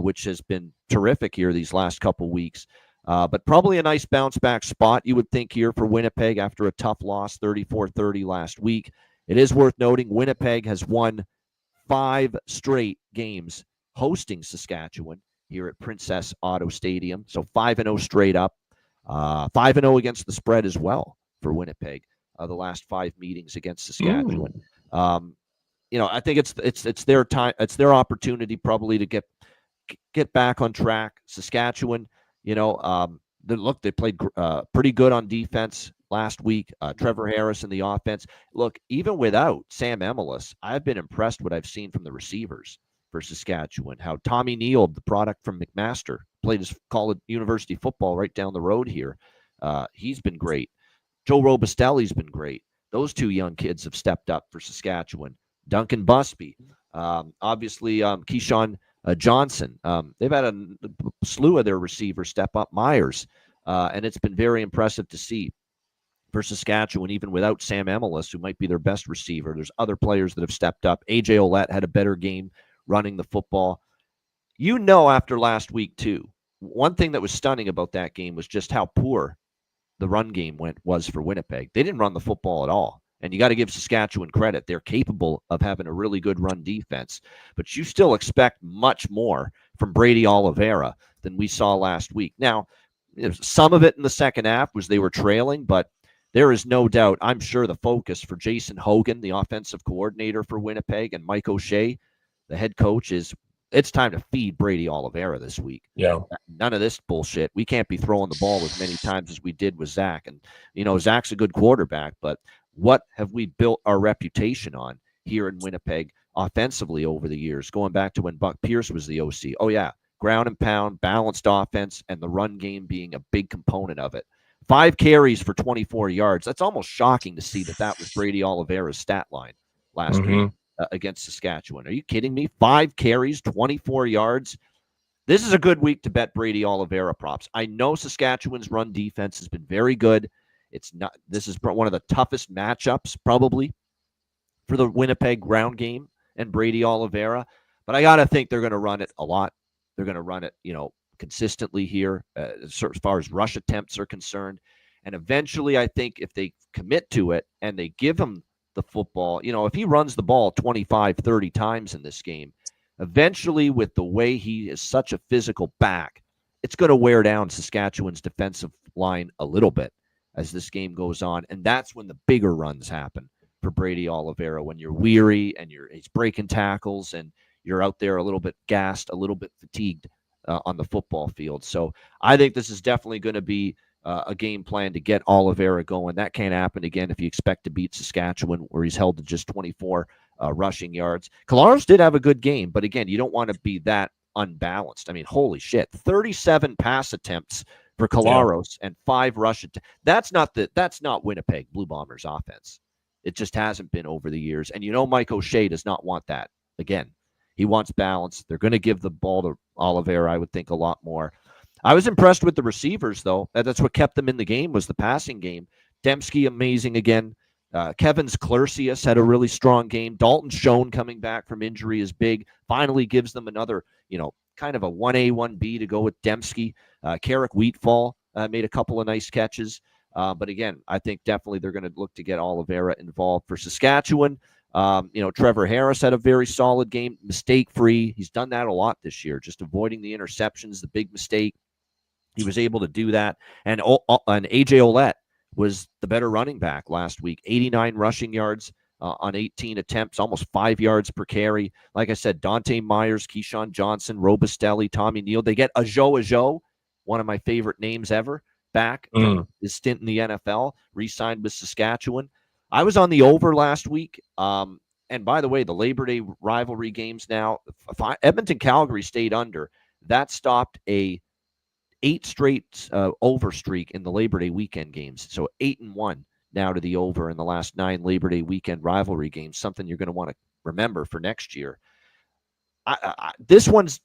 Speaker 1: which has been terrific here these last couple weeks. But probably a nice bounce back spot, you would think, here for Winnipeg after a tough loss, 34-30 last week. It is worth noting Winnipeg has won 5 straight games hosting Saskatchewan here at Princess Auto Stadium. So 5-0 straight up, 5-0 against the spread as well for Winnipeg. The last 5 meetings against Saskatchewan. I think it's their time. It's their opportunity probably to get back on track. Saskatchewan, they played pretty good on defense last week. Trevor Harris in the offense. Look, even without Sam Emilus, I've been impressed what I've seen from the receivers for Saskatchewan. How Tommy Neal, the product from McMaster, played his college university football right down the road here. He's been great. Joe Robustelli's been great. Those 2 young kids have stepped up for Saskatchewan. Duncan Busby, obviously Keyshawn Johnson. They've had a slew of their receivers step up. Myers, and it's been very impressive to see for Saskatchewan, even without Sam Emilus, who might be their best receiver. There's other players that have stepped up. AJ Ouellette had a better game running the football. After last week, too, one thing that was stunning about that game was just how poor the run game was for Winnipeg. They didn't run the football at all. And you got to give Saskatchewan credit. They're capable of having a really good run defense. But you still expect much more from Brady Oliveira than we saw last week. Now, some of it in the second half was they were trailing, but there is no doubt, I'm sure, the focus for Jason Hogan, the offensive coordinator for Winnipeg, and Mike O'Shea, the head coach, is it's time to feed Brady Oliveira this week.
Speaker 2: Yeah.
Speaker 1: None of this bullshit. We can't be throwing the ball as many times as we did with Zach. And, Zach's a good quarterback, but what have we built our reputation on here in Winnipeg offensively over the years, going back to when Buck Pierce was the OC? Oh, yeah, ground and pound, balanced offense, and the run game being a big component of it. 5 carries for 24 yards. That's almost shocking to see that was Brady Oliveira's stat line last week against Saskatchewan. Are you kidding me? 5 carries, 24 yards. This is a good week to bet Brady Oliveira props. I know Saskatchewan's run defense has been very good. This is one of the toughest matchups probably for the Winnipeg ground game and Brady Oliveira, but I got to think they're going to run it a lot. They're going to run it, consistently here as far as rush attempts are concerned. And eventually, I think if they commit to it and they give him the football, if he runs the ball 25, 30 times in this game, eventually with the way he is such a physical back, it's going to wear down Saskatchewan's defensive line a little bit as this game goes on. And that's when the bigger runs happen for Brady Oliveira, when you're weary and he's breaking tackles and you're out there a little bit gassed, a little bit fatigued on the football field. So I think this is definitely going to be a game plan to get Oliveira going. That can't happen again if you expect to beat Saskatchewan, where he's held to just 24 rushing yards. Collaros did have a good game, but again, you don't want to be that unbalanced. I mean, holy shit, 37 pass attempts for Collaros and 5 rush attempts. That's not Winnipeg Blue Bombers offense. It just hasn't been over the years. And Mike O'Shea does not want that. Again, he wants balance. They're going to give the ball to Oliveira, I would think, a lot more. I was impressed with the receivers, though. That's what kept them in the game, was the passing game. Dembski, amazing again. Kevin's Clercius had a really strong game. Dalton Schoen coming back from injury is big. Finally gives them another, kind of a 1A, 1B to go with Dembski. Carrick Wheatfall made a couple of nice catches. But again, I think definitely they're going to look to get Oliveira involved. For Saskatchewan, Trevor Harris had a very solid game, mistake-free. He's done that a lot this year, just avoiding the interceptions, the big mistake. He was able to do that. And AJ Ouellette was the better running back last week, 89 rushing yards on 18 attempts, almost 5 yards per carry. Like I said, Dante Myers, Keyshawn Johnson, Robustelli, Tommy Neal. They get Ajo, one of my favorite names ever, back from his stint in the NFL, re-signed with Saskatchewan. I was on the over last week. And by the way, the Labor Day rivalry games now, Edmonton-Calgary stayed under. That stopped a 8 straight over streak in the Labor Day weekend games. So 8-1 now to the over in the last 9 Labor Day weekend rivalry games, something you're going to want to remember for next year. This one's,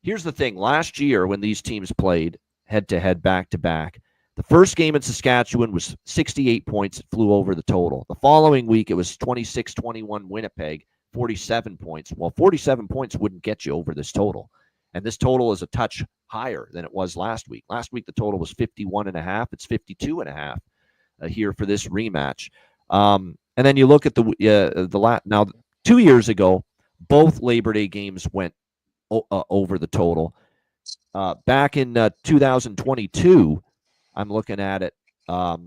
Speaker 1: here's the thing. Last year when these teams played head-to-head, back-to-back, the first game in Saskatchewan was 68 points. It flew over the total. The following week, it was 26-21 Winnipeg, 47 points. Well, 47 points wouldn't get you over this total. And this total is a touch higher than it was last week. Last week, the total was 51.5. It's 52.5 here for this rematch. And then you look at now 2 years ago, both Labor Day games went over the total. Back in 2022, I'm looking at it. I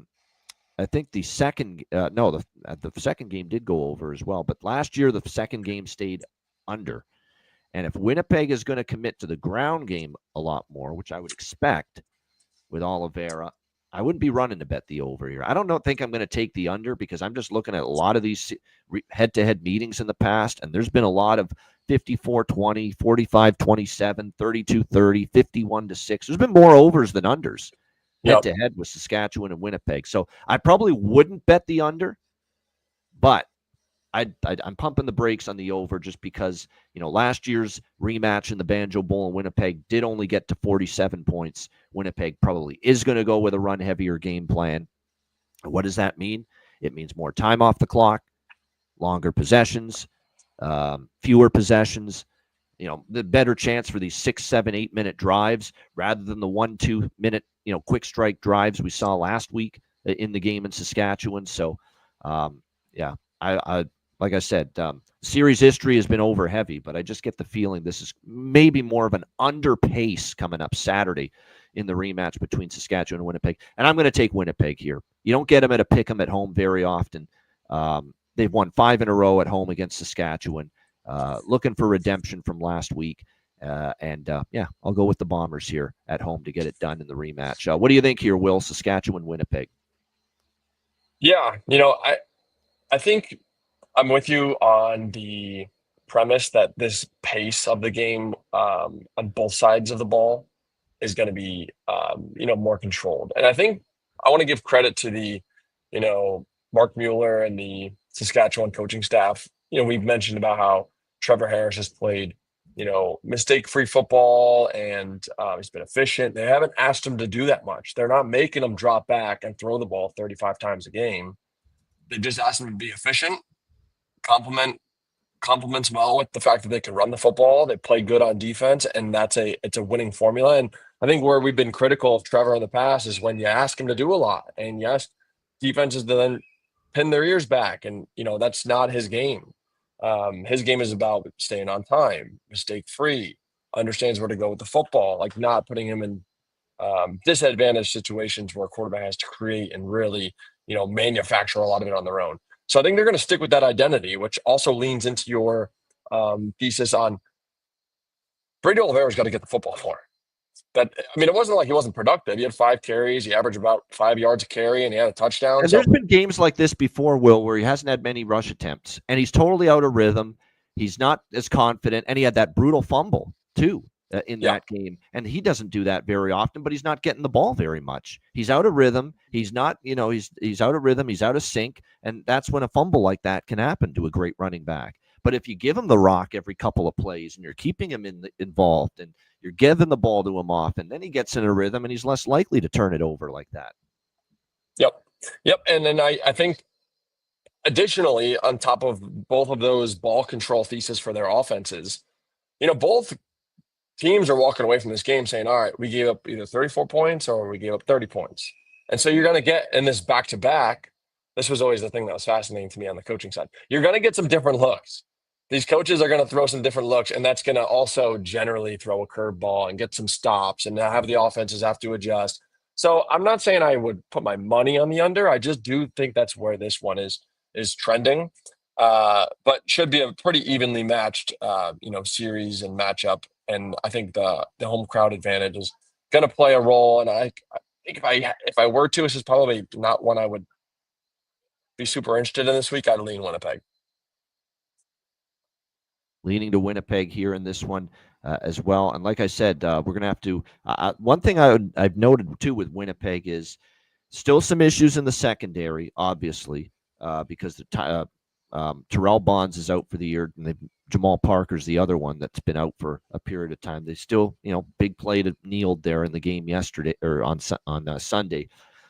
Speaker 1: think the second the second game did go over as well, but last year the second game stayed under. And if Winnipeg is going to commit to the ground game a lot more, which I would expect with Oliveira, I wouldn't be running to bet the over here. I don't think I'm going to take the under because I'm just looking at a lot of these head-to-head meetings in the past, and there's been a lot of 54-20, 45-27, 32-30, 51-6. There's been more overs than unders head-to-head with Saskatchewan and Winnipeg. So I probably wouldn't bet the under, but I'm pumping the brakes on the over just because, last year's rematch in the Banjo Bowl in Winnipeg did only get to 47 points. Winnipeg probably is going to go with a run-heavier game plan. What does that mean? It means more time off the clock, longer possessions, fewer possessions, the better chance for these 6, 7, 8-minute drives rather than the 1-2 minute, quick strike drives we saw last week in the game in Saskatchewan. So, I like I said, series history has been over heavy, but I just get the feeling this is maybe more of an under pace coming up Saturday in the rematch between Saskatchewan and Winnipeg. And I'm going to take Winnipeg here. You don't get them at a pick 'em at home very often. They've won 5 in a row at home against Saskatchewan. Looking for redemption from last week. I'll go with the Bombers here at home to get it done in the rematch. What do you think here, Will? Saskatchewan, Winnipeg?
Speaker 2: Yeah, I think I'm with you on the premise that this pace of the game on both sides of the ball is going to be, more controlled. And I think I want to give credit to the, Mark Mueller and the Saskatchewan coaching staff. We've mentioned about how Trevor Harris has played, mistake-free football and he's been efficient. They haven't asked him to do that much. They're not making him drop back and throw the ball 35 times a game. They just asked him to be efficient, complements well with the fact that they can run the football. They play good on defense, and it's a winning formula. And I think where we've been critical of Trevor in the past is when you ask him to do a lot, and you ask defenses to then pin their ears back, and that's not his game. His game is about staying on time, mistake free, understands where to go with the football, like not putting him in disadvantaged situations where a quarterback has to create and really manufacture a lot of it on their own. So I think they're going to stick with that identity, which also leans into your thesis on Brady Oliveira's got to get the football more. It wasn't like he wasn't productive. He had 5 carries. He averaged about 5 yards a carry, and he had a touchdown.
Speaker 1: And there's been games like this before, Will, where he hasn't had many rush attempts, and he's totally out of rhythm. He's not as confident, and he had that brutal fumble, too, in that game. And he doesn't do that very often, but he's not getting the ball very much. He's out of rhythm. He's not, he's out of rhythm. He's out of sync, and that's when a fumble like that can happen to a great running back. But if you give him the rock every couple of plays and you're keeping him involved and you're giving the ball to him often, then he gets in a rhythm and he's less likely to turn it over like that.
Speaker 2: Yep. And then I think additionally, on top of both of those ball control thesis for their offenses, both teams are walking away from this game saying, all right, we gave up either 34 points or we gave up 30 points. And so you're going to get in this back-to-back. This was always the thing that was fascinating to me on the coaching side. You're going to get some different looks. These coaches are going to throw some different looks, and that's going to also generally throw a curveball and get some stops and have the offenses have to adjust. So I'm not saying I would put my money on the under. I just do think that's where this one is is trending. But should be a pretty evenly matched, series and matchup. And I think the home crowd advantage is going to play a role. And I think if I were to, this is probably not one I would be super interested in this week. I'd lean Winnipeg.
Speaker 1: Leaning to Winnipeg here in this one as well. And like I said, we're going to have to. One thing I've noted too with Winnipeg is still some issues in the secondary, obviously, because Terrell Bonds is out for the year, and Jamal Parker's the other one that's been out for a period of time. They still, big play to Neal there in the game yesterday or on Sunday.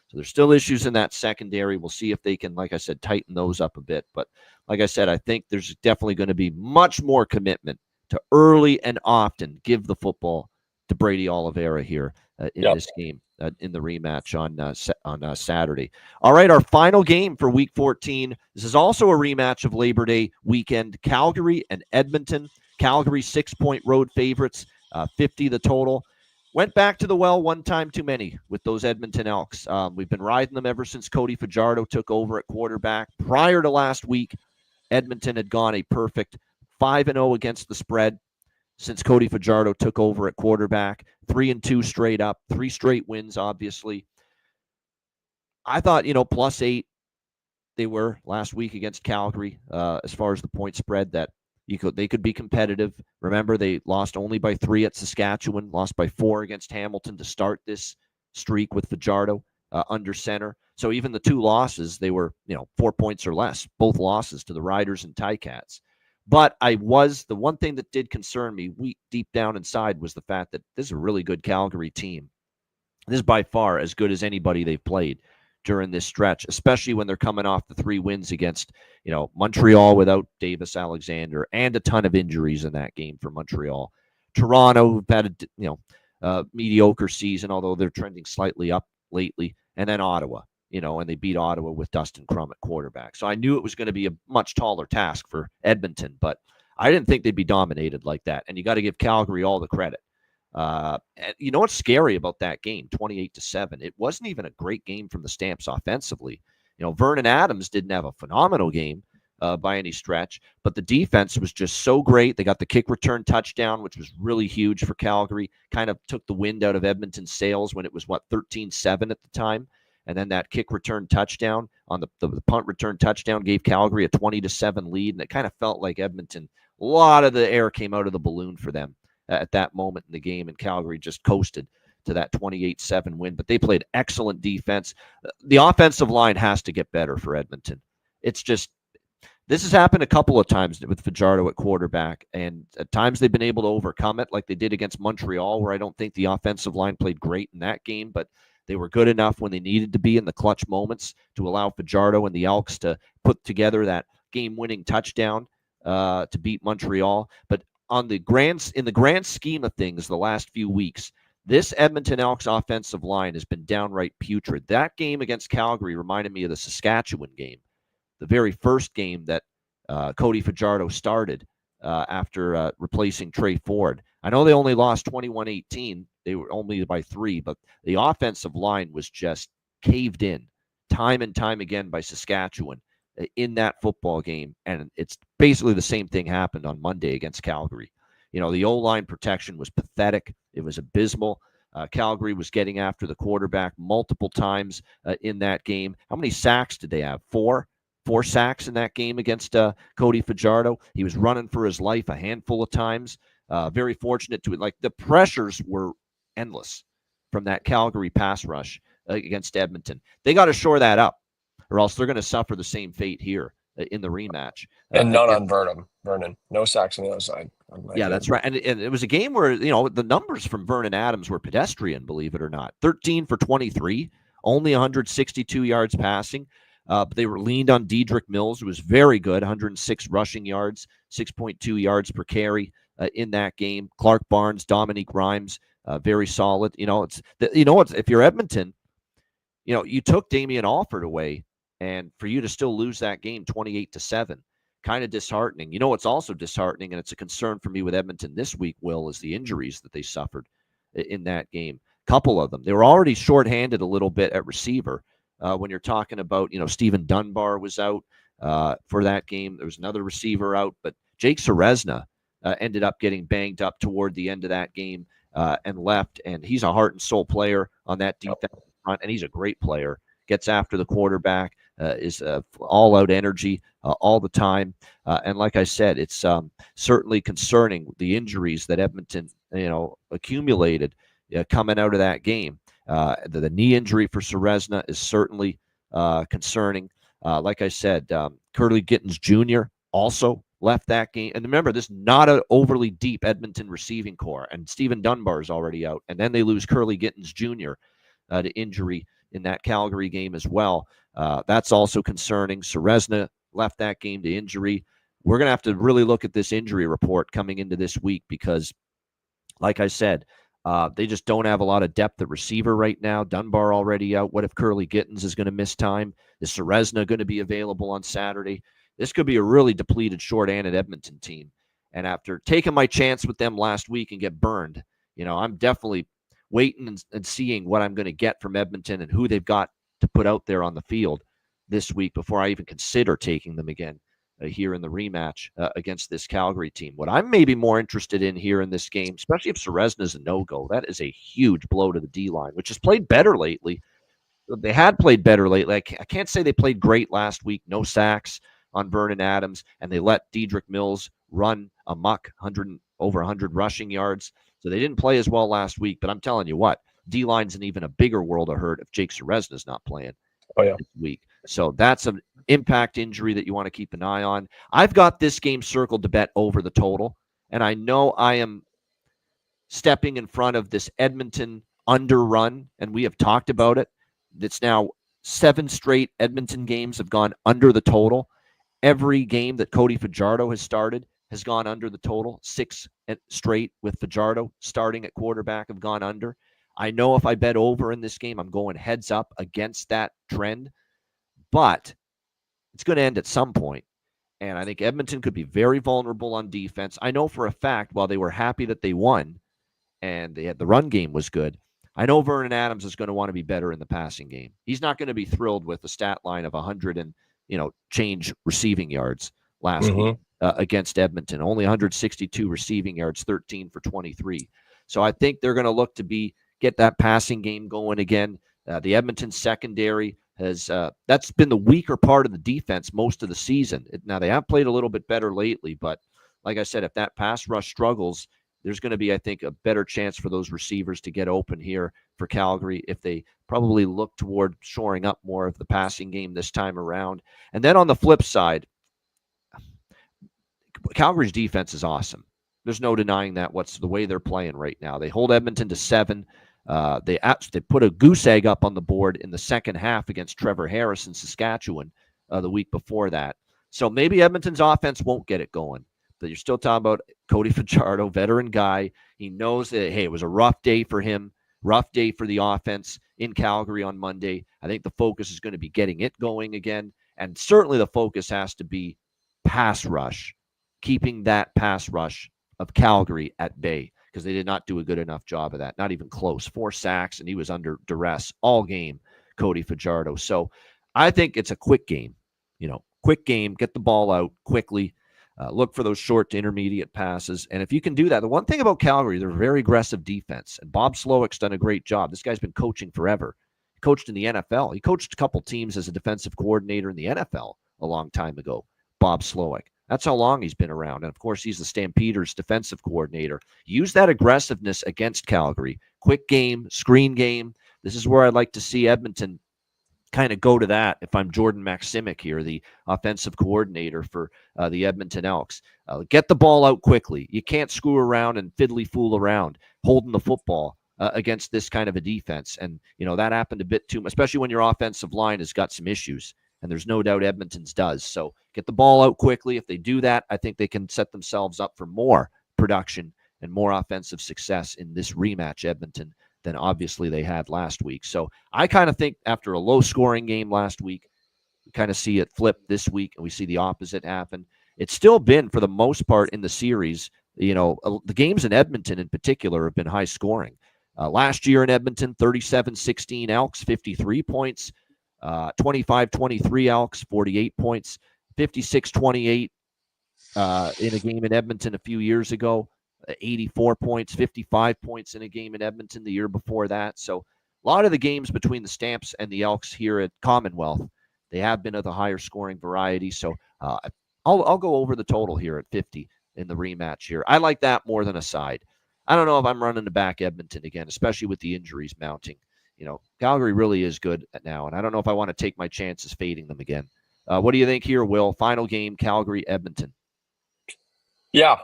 Speaker 1: So there's still issues in that secondary. We'll see if they can, like I said, tighten those up a bit. But like I said, I think there's definitely going to be much more commitment to early and often give the football to Brady Oliveira here in this game, in the rematch on Saturday. All right, our final game for Week 14. This is also a rematch of Labor Day weekend. Calgary and Edmonton. Calgary 6-point road favorites, 50 the total. Went back to the well one time too many with those Edmonton Elks. We've been riding them ever since Cody Fajardo took over at quarterback. Prior to last week, Edmonton had gone a perfect 5-0 against the spread since Cody Fajardo took over at quarterback. 3-2 straight up, 3 straight wins, obviously. I thought, +8 they were last week against Calgary as far as the point spread, that they could be competitive. Remember, they lost only by 3 at Saskatchewan, lost by 4 against Hamilton to start this streak with Fajardo under center. So even the 2 losses, they were 4 points or less, both losses to the Riders and Ticats. But the one thing that did concern me deep down inside was the fact that this is a really good Calgary team. This is by far as good as anybody they've played during this stretch, especially when they're coming off the 3 wins against, Montreal without Davis Alexander and a ton of injuries in that game for Montreal. Toronto, who've had a mediocre season, although they're trending slightly up lately. And then Ottawa, and they beat Ottawa with Dustin Crum at quarterback. So I knew it was going to be a much taller task for Edmonton, but I didn't think they'd be dominated like that. And you got to give Calgary all the credit. And you know what's scary about that game, 28-7? It wasn't even a great game from the Stamps offensively. Vernon Adams didn't have a phenomenal game by any stretch, but the defense was just so great. They got the kick return touchdown, which was really huge for Calgary. Kind of took the wind out of Edmonton's sails when it was 13-7 at the time. And then that kick return touchdown on the punt return touchdown gave Calgary a 20-7 lead, and it kind of felt like Edmonton. A lot of the air came out of the balloon for them at that moment in the game, and Calgary just coasted to that 28-7 win. But they played excellent defense. The offensive line has to get better for Edmonton. It's just, this has happened a couple of times with Fajardo at quarterback, and at times they've been able to overcome it, like they did against Montreal, where I don't think the offensive line played great in that game, but they were good enough when they needed to be in the clutch moments to allow Fajardo and the Elks to put together that game-winning touchdown to beat Montreal. But in the grand scheme of things, the last few weeks, this Edmonton Elks offensive line has been downright putrid. That game against Calgary reminded me of the Saskatchewan game, the very first game that Cody Fajardo started after replacing Trey Ford. I know they only lost 21-18. They were only by 3, but the offensive line was just caved in time and time again by Saskatchewan in that football game. And it's basically the same thing happened on Monday against Calgary. The O-line protection was pathetic. It was abysmal. Calgary was getting after the quarterback multiple times in that game. How many sacks did they have? 4 sacks in that game against Cody Fajardo. He was running for his life a handful of times. Very fortunate to it. Like, the pressures were endless from that Calgary pass rush against Edmonton. They got to shore that up, or else they're going to suffer the same fate here in the rematch.
Speaker 2: And none on Vernon. No sacks on the other side.
Speaker 1: Yeah, that's right. And it was a game where, the numbers from Vernon Adams were pedestrian, believe it or not. 13 for 23, only 162 yards passing. But they were leaned on Dedrick Mills, who was very good, 106 rushing yards, 6.2 yards per carry in that game. Clark Barnes, Dominique Rhymes, very solid. If you're Edmonton, you took Damian Alford away, and for you to still lose that game 28-7, kind of disheartening. It's also disheartening, and it's a concern for me with Edmonton this week, Will, is the injuries that they suffered in that game. Couple of them. They were already shorthanded a little bit at receiver. When you're talking about, Stephen Dunbar was out. for that game. There was another receiver out, but Jake Seresna ended up getting banged up toward the end of that game and left. And he's a heart and soul player on that defense front, and he's a great player. Gets after the quarterback, is all out energy all the time. And like I said, it's certainly concerning the injuries that Edmonton, accumulated coming out of that game. The knee injury for Seresna is certainly concerning. Like I said, Curly Gittens Jr. also left that game. And remember, this is not an overly deep Edmonton receiving core. And Stephen Dunbar is already out. And then they lose Curly Gittens Jr. To injury in that Calgary game as well. That's also concerning. Seresna left that game to injury. We're going to have to really look at this injury report coming into this week because, like I said, they just don't have a lot of depth at receiver right now. Dunbar already out. What if Curly Gittens is going to miss time? Is Seresna going to be available on Saturday? This could be a really depleted, short-handed Edmonton team. And after taking my chance with them last week and get burned, I'm definitely waiting and seeing what I'm going to get from Edmonton and who they've got to put out there on the field this week before I even consider taking them again here in the rematch against this Calgary team. What I'm maybe more interested in here in this game, especially if Seresna is a no-go, that is a huge blow to the D-line, which has played better lately. They had played better lately. I can't say they played great last week. No sacks on Vernon Adams, and they let Dedrick Mills run amok, over 100 rushing yards. So they didn't play as well last week, but I'm telling you what, D-line's in even a bigger world of hurt if Jake Seresna's not playing this week. So that's an impact injury that you want to keep an eye on. I've got this game circled to bet over the total, and I know I am stepping in front of this Edmonton underrun, and we have talked about it. It's now 7 straight Edmonton games have gone under the total. Every game that Cody Fajardo has started has gone under the total. 6 straight with Fajardo starting at quarterback have gone under. I know if I bet over in this game, I'm going heads up against that trend, but it's going to end at some point. And I think Edmonton could be very vulnerable on defense. I know for a fact, while they were happy that they won and they had the run game was good, I know Vernon Adams is going to want to be better in the passing game. He's not going to be thrilled with the stat line of 100 and change receiving yards last week against Edmonton. Only 162 receiving yards, 13 for 23. So I think they're going to look to get that passing game going again. The Edmonton secondary has that's been the weaker part of the defense most of the season. Now they have played a little bit better lately, but like I said, if that pass rush struggles, there's going to be, I think, a better chance for those receivers to get open here for Calgary if they probably look toward shoring up more of the passing game this time around. And then on the flip side, Calgary's defense is awesome. There's no denying that. What's the way they're playing right now? They hold Edmonton to 7. They put a goose egg up on the board in the second half against Trevor Harris in Saskatchewan the week before that. So maybe Edmonton's offense won't get it going. But you're still talking about Cody Fajardo, veteran guy. He knows that, hey, it was a rough day for him, rough day for the offense in Calgary on Monday. I think the focus is going to be getting it going again. And certainly the focus has to be pass rush, keeping that pass rush of Calgary at bay, because they did not do a good enough job of that. Not even close. 4 sacks, and he was under duress all game, Cody Fajardo. So I think it's a quick game. Quick game, get the ball out quickly. Look for those short to intermediate passes. And if you can do that, the one thing about Calgary, they're a very aggressive defense. And Bob Slowick's done a great job. This guy's been coaching forever. He coached in the NFL. He coached a couple teams as a defensive coordinator in the NFL a long time ago, Bob Slowick. That's how long he's been around. And, of course, he's the Stampeders defensive coordinator. Use that aggressiveness against Calgary. Quick game, screen game. This is where I'd like to see Edmonton kind of go to that if I'm Jordan Maximic here, the offensive coordinator for the Edmonton Elks. Get the ball out quickly. You can't screw around and fiddly fool around holding the football against this kind of a defense. And, that happened a bit too much, especially when your offensive line has got some issues. And there's no doubt Edmonton's does. So get the ball out quickly. If they do that, I think they can set themselves up for more production and more offensive success in this rematch, Edmonton, than obviously they had last week. So I kind of think after a low-scoring game last week, we kind of see it flip this week, and we see the opposite happen. It's still been, for the most part in the series, the games in Edmonton in particular have been high-scoring. Last year in Edmonton, 37-16 Elks, 53 points. 25-23 Elks, 48 points. 56-28 in a game in Edmonton a few years ago, 84 points, 55 points in a game in Edmonton the year before that. So a lot of the games between the Stamps and the Elks here at Commonwealth, they have been of the higher scoring variety. So I'll go over the total here at 50 in the rematch here. I like that more than a side. I don't know if I'm running to back Edmonton again, especially with the injuries mounting. Calgary really is good now, and I don't know if I want to take my chances fading them again. What do you think here, Will? Final game, Calgary, Edmonton.
Speaker 2: Yeah.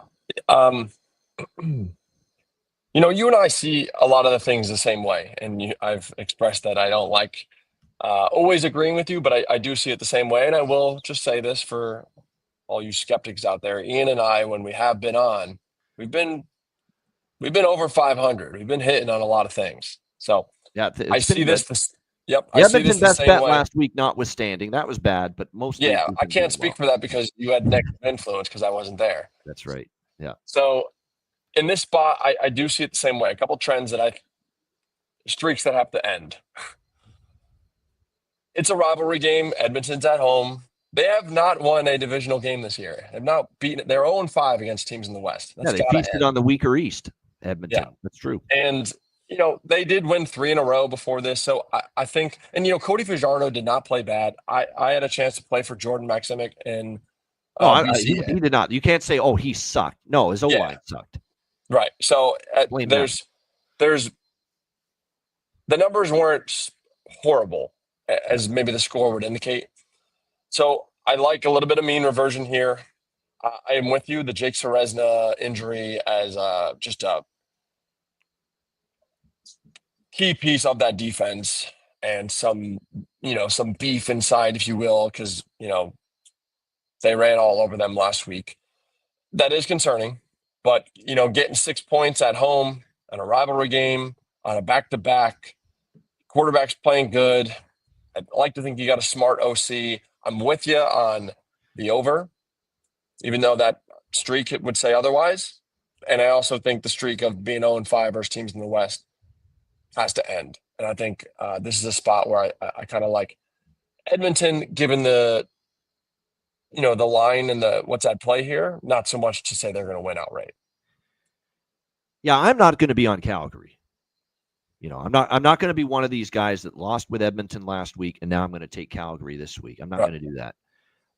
Speaker 2: You and I see a lot of the things the same way, and I've expressed that I don't like always agreeing with you, but I do see it the same way. And I will just say this for all you skeptics out there: Ian and I, when we have been on, we've been over 500. We've been hitting on a lot of things. So
Speaker 1: yeah,
Speaker 2: I
Speaker 1: it's
Speaker 2: see
Speaker 1: been good.
Speaker 2: Yep,
Speaker 1: The
Speaker 2: I see this
Speaker 1: Edmonton
Speaker 2: the
Speaker 1: best
Speaker 2: same
Speaker 1: bet
Speaker 2: way.
Speaker 1: last week notwithstanding, that was bad, but mostly
Speaker 2: Yeah, I can't speak for that because you had negative influence because I wasn't there.
Speaker 1: That's right. Yeah.
Speaker 2: So in this spot, I do see it the same way. A couple trends streaks that have to end. It's a rivalry game. Edmonton's at home. They have not won a divisional game this year. They've not beaten. They're 0-5 against teams in the West. That's
Speaker 1: they feasted on the weaker East, Edmonton.
Speaker 2: Yeah.
Speaker 1: That's true.
Speaker 2: And they did win 3 in a row before this. So I think, and Cody Fajardo did not play bad. I had a chance to play for Jordan Maximic in BC.
Speaker 1: He did not. You can't say, oh, he sucked. No, his O-line sucked.
Speaker 2: Right. So there's the numbers weren't horrible as maybe the score would indicate. So I like a little bit of mean reversion here. I am with you. The Jake Serezna injury as just a key piece of that defense and some beef inside, if you will, because, they ran all over them last week. That is concerning, but, getting 6 points at home on a rivalry game, on a back-to-back, quarterback's playing good. I'd like to think you got a smart OC. I'm with you on the over, even though that streak would say otherwise. And I also think the streak of being 0-5 versus teams in the West has to end. And I think this is a spot where I kind of like Edmonton, given the line and what's at play here, not so much to say they're going to win outright.
Speaker 1: Yeah, I'm not going to be on Calgary. I'm not going to be one of these guys that lost with Edmonton last week and now I'm going to take Calgary this week. I'm not going to do that.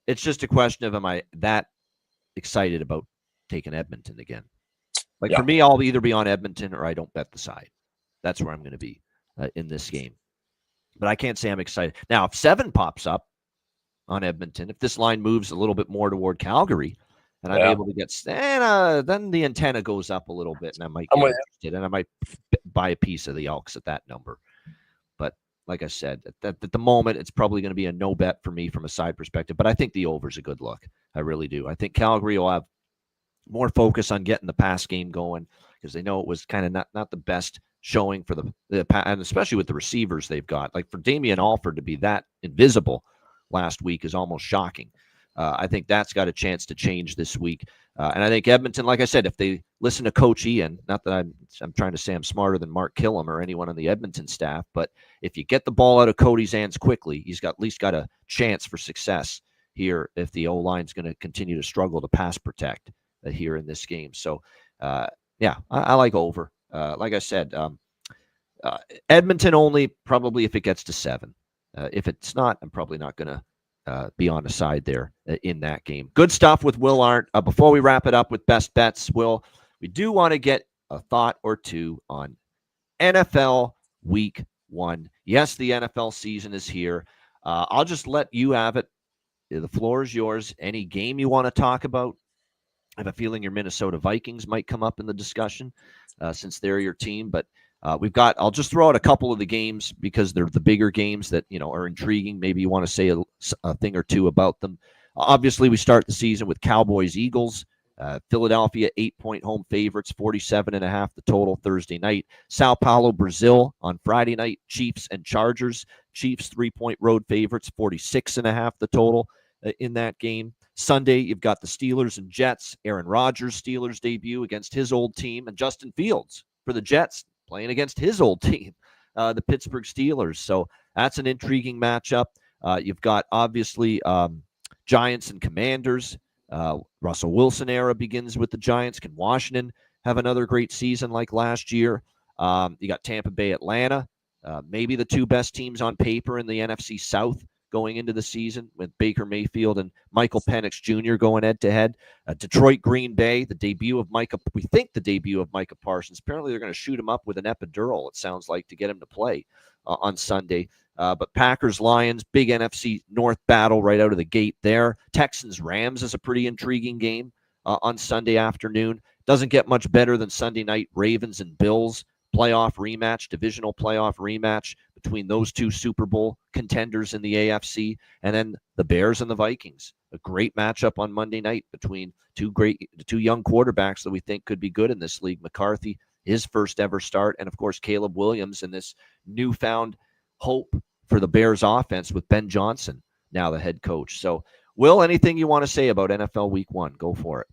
Speaker 1: It's just a question of, am I that excited about taking Edmonton again? For me, I'll either be on Edmonton or I don't bet the side. That's where I'm going to be in this game. But I can't say I'm excited. Now, if 7 pops up on Edmonton, if this line moves a little bit more toward Calgary, and I'm able to get, then the antenna goes up a little bit, and I might get interested, and I might buy a piece of the Elks at that number. But like I said, at the moment, it's probably going to be a no bet for me from a side perspective. But I think the over's a good look. I really do. I think Calgary will have more focus on getting the pass game going because they know it was kind of not the best showing for the and especially with the receivers they've got. Like for Damian Alford to be that invisible last week is almost shocking. I think that's got a chance to change this week. And I think Edmonton, like I said, if they listen to Coach Ian, not that I'm trying to say I'm smarter than Mark Killam or anyone on the Edmonton staff, but if you get the ball out of Cody's hands quickly, he's got at least got a chance for success here if the O-line's going to continue to struggle to pass protect here in this game. So, I like over. Like I said, Edmonton only probably if it gets to 7. If it's not, I'm probably not going to be on the side there in that game. Good stuff with Will Arndt. Before we wrap it up with best bets, Will, we do want to get a thought or two on NFL Week 1. Yes, the NFL season is here. I'll just let you have it. The floor is yours. Any game you want to talk about? I have a feeling your Minnesota Vikings might come up in the discussion since they're your team, but I'll just throw out a couple of the games because they're the bigger games that, are intriguing. Maybe you want to say a thing or two about them. Obviously, we start the season with Cowboys-Eagles. Philadelphia, 8-point home favorites, 47.5 the total Thursday night. Sao Paulo, Brazil on Friday night. Chiefs and Chargers. Chiefs, 3-point road favorites, 46.5 the total in that game. Sunday, you've got the Steelers and Jets. Aaron Rodgers' Steelers debut against his old team, and Justin Fields for the Jets playing against his old team, the Pittsburgh Steelers. So that's an intriguing matchup. You've got, obviously, Giants and Commanders. Russell Wilson era begins with the Giants. Can Washington have another great season like last year? You got Tampa Bay, Atlanta, maybe the two best teams on paper in the NFC South going into the season, with Baker Mayfield and Michael Penix Jr. going head to head. Detroit, Green Bay, we think the debut of Micah Parsons. Apparently, they're going to shoot him up with an epidural, it sounds like, to get him to play on Sunday. But Packers, Lions, big NFC North battle right out of the gate there. Texans, Rams is a pretty intriguing game on Sunday afternoon. Doesn't get much better than Sunday night Ravens and Bills playoff rematch, divisional playoff rematch between those two Super Bowl contenders in the AFC, and then the Bears and the Vikings. A great matchup on Monday night between two young quarterbacks that we think could be good in this league. McCarthy, his first ever start, and of course Caleb Williams and this newfound hope for the Bears offense with Ben Johnson now the head coach. So, Will, anything you want to say about NFL Week 1? Go for it.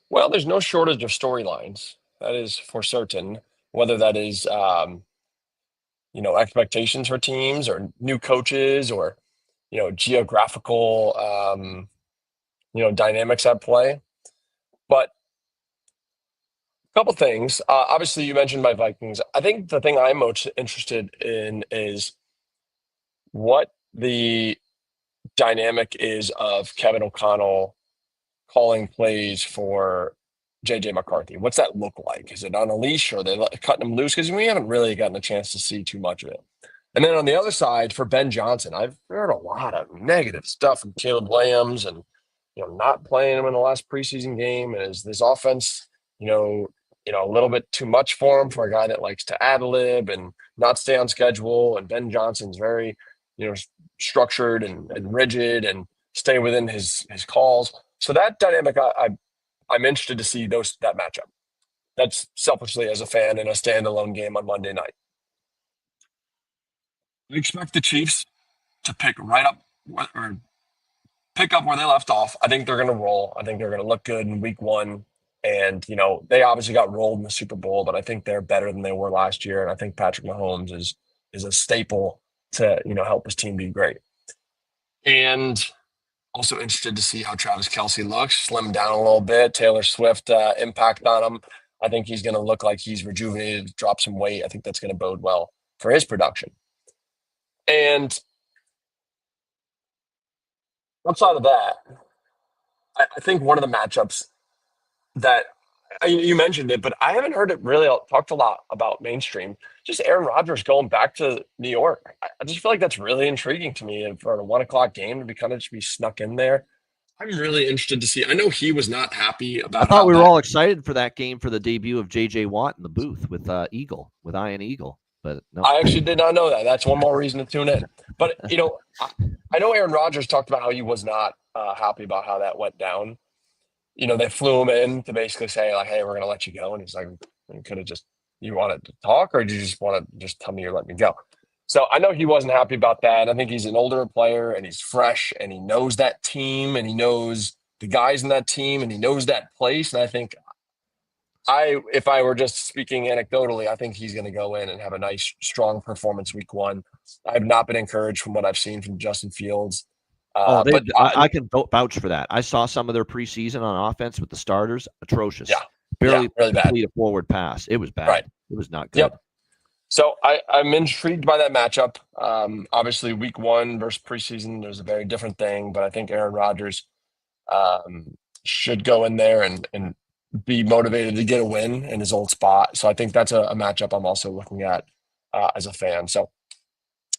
Speaker 2: Well, there's no shortage of storylines. That is for certain. Whether that is, expectations for teams or new coaches or, geographical, dynamics at play. But a couple things. Obviously, you mentioned my Vikings. I think the thing I'm most interested in is what the dynamic is of Kevin O'Connell calling plays for JJ McCarthy. What's that look like? Is it on a leash or are they cutting him loose? Because we haven't really gotten a chance to see too much of it. And then on the other side, for Ben Johnson, I've heard a lot of negative stuff from Caleb Williams and not playing him in the last preseason game. And is this offense, a little bit too much for him, for a guy that likes to ad lib and not stay on schedule? And Ben Johnson's very, structured and rigid and stay within his calls. So that dynamic, I'm interested to see that matchup. That's selfishly as a fan in a standalone game on Monday night. I expect the Chiefs to pick up where they left off. I think they're going to roll. I think they're going to look good in Week 1. And, they obviously got rolled in the Super Bowl, but I think they're better than they were last year. And I think Patrick Mahomes is a staple to, help his team be great. And also interested to see how Travis Kelce looks, slimmed down a little bit. Taylor Swift impact on him. I think he's going to look like he's rejuvenated, drop some weight. I think that's going to bode well for his production. And outside of that, I think one of the matchups that you mentioned it, but I haven't heard it really talked a lot about mainstream. Just Aaron Rodgers going back to New York. I just feel like that's really intriguing to me, and for a 1:00 game to be snuck in there. I'm really interested to see. I know he was not happy about.
Speaker 1: I thought we were all excited for that game for the debut of J.J. Watt in the booth with Ian Eagle. But no,
Speaker 2: I actually did not know that. That's one more reason to tune in. But I know Aaron Rodgers talked about how he was not happy about how that went down. They flew him in to basically say, like, hey, we're going to let you go. And he's like, you could have you wanted to talk, or did you just want to just tell me you're letting me go? So I know he wasn't happy about that. I think he's an older player and he's fresh and he knows that team and he knows the guys in that team and he knows that place. And I think if I were just speaking anecdotally, I think he's going to go in and have a nice, strong performance Week 1. I have not been encouraged from what I've seen from Justin Fields.
Speaker 1: I can vouch for that. I saw some of their preseason on offense with the starters. Atrocious.
Speaker 2: Yeah.
Speaker 1: Barely
Speaker 2: really bad.
Speaker 1: complete a forward pass. It was bad.
Speaker 2: Right.
Speaker 1: It was not good.
Speaker 2: Yep. So I'm intrigued by that matchup. Obviously, Week 1 versus preseason, there's a very different thing. But I think Aaron Rodgers should go in there and be motivated to get a win in his old spot. So I think that's a matchup I'm also looking at as a fan. So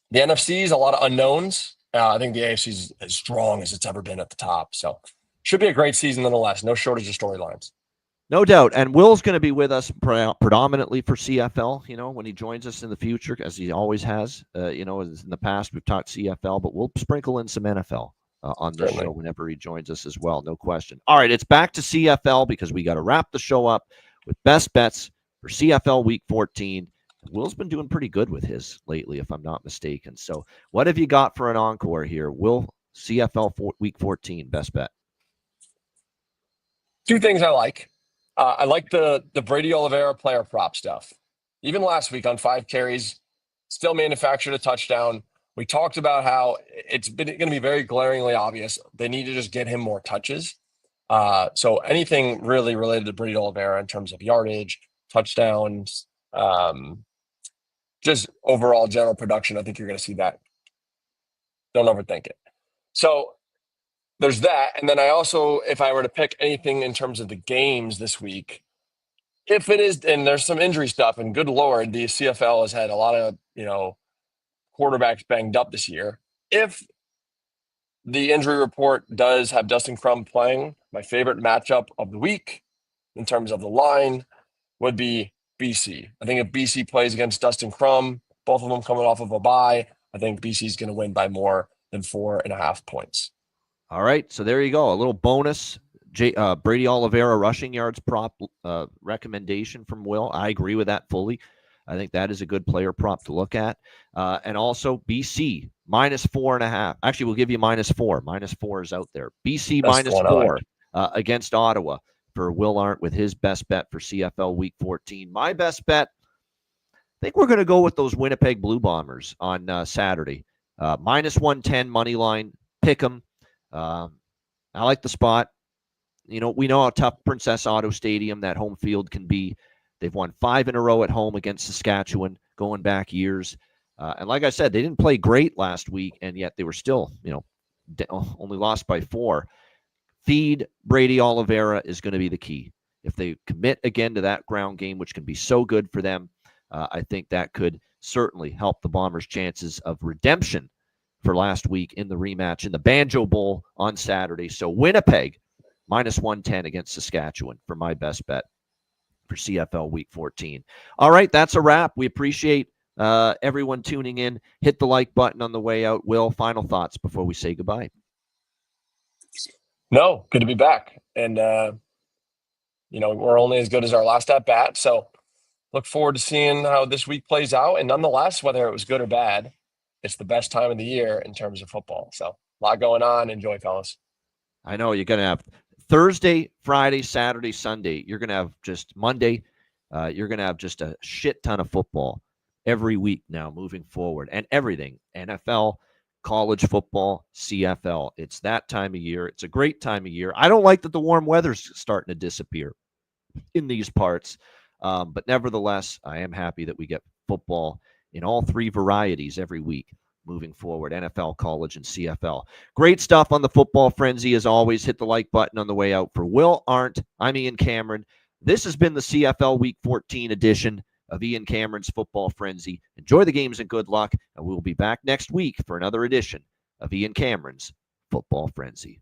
Speaker 2: the NFC is a lot of unknowns. I think the AFC is as strong as it's ever been at the top. So should be a great season nonetheless. No shortage of storylines.
Speaker 1: No doubt. And Will's going to be with us predominantly for CFL, when he joins us in the future, as he always has. In the past, we've talked CFL, but we'll sprinkle in some NFL on this show whenever he joins us as well. No question. All right, it's back to CFL because we got to wrap the show up with best bets for CFL Week 14. Will's been doing pretty good with his lately, if I'm not mistaken. So what have you got for an encore here? Will, CFL Week 14, best bet.
Speaker 2: Two things I like. I like the Brady Oliveira player prop stuff. Even last week on 5 carries, still manufactured a touchdown. We talked about how it's going to be very glaringly obvious. They need to just get him more touches. So anything really related to Brady Oliveira in terms of yardage, touchdowns, just overall general production, I think you're going to see that. Don't overthink it. So there's that. And then I also, if I were to pick anything in terms of the games this week, if it is, and there's some injury stuff, and good Lord, the CFL has had a lot of, quarterbacks banged up this year. If the injury report does have Dustin Crum playing, my favorite matchup of the week in terms of the line would be BC. I think if BC plays against Dustin Crum, both of them coming off of a bye, I think BC is going to win by more than 4.5 points.
Speaker 1: All right, so there you go. A little bonus Brady Oliveira rushing yards prop recommendation from Will. I agree with that fully. I think that is a good player prop to look at. And also BC -4.5. Actually, we'll give you -4. -4 is out there. BC
Speaker 2: That's
Speaker 1: -4 against Ottawa for Will Arndt with his best bet for CFL Week 14. My best bet, I think we're going to go with those Winnipeg Blue Bombers on Saturday. -110 money line. Pick them. I like the spot. We know how tough Princess Auto Stadium, that home field, can be. They've won 5 in a row at home against Saskatchewan, going back years. And like I said, they didn't play great last week, and yet they were still, only lost by 4. Feed Brady Oliveira is going to be the key. If they commit again to that ground game, which can be so good for them, I think that could certainly help the Bombers' chances of redemption for last week in the rematch in the Banjo Bowl on Saturday. So Winnipeg -110 against Saskatchewan for my best bet for CFL Week 14. All right, that's a wrap. We appreciate everyone tuning in. Hit the like button on the way out. Will, final thoughts before we say goodbye?
Speaker 2: No, good to be back. And, we're only as good as our last at bat. So look forward to seeing how this week plays out. And nonetheless, whether it was good or bad, it's the best time of the year in terms of football. So a lot going on. Enjoy, fellas.
Speaker 1: I know you're going to have Thursday, Friday, Saturday, Sunday. You're going to have just Monday. You're going to have just a shit ton of football every week now moving forward, and everything. NFL, college football, CFL. It's that time of year. It's a great time of year. I don't like that the warm weather's starting to disappear in these parts. But nevertheless, I am happy that we get football in all 3 varieties every week moving forward: NFL, college, and CFL. Great stuff on the Football Frenzy. As always, hit the like button on the way out. For Will Arndt, I'm Ian Cameron. This has been the CFL Week 14 edition of Ian Cameron's Football Frenzy. Enjoy the games and good luck, and we'll be back next week for another edition of Ian Cameron's Football Frenzy.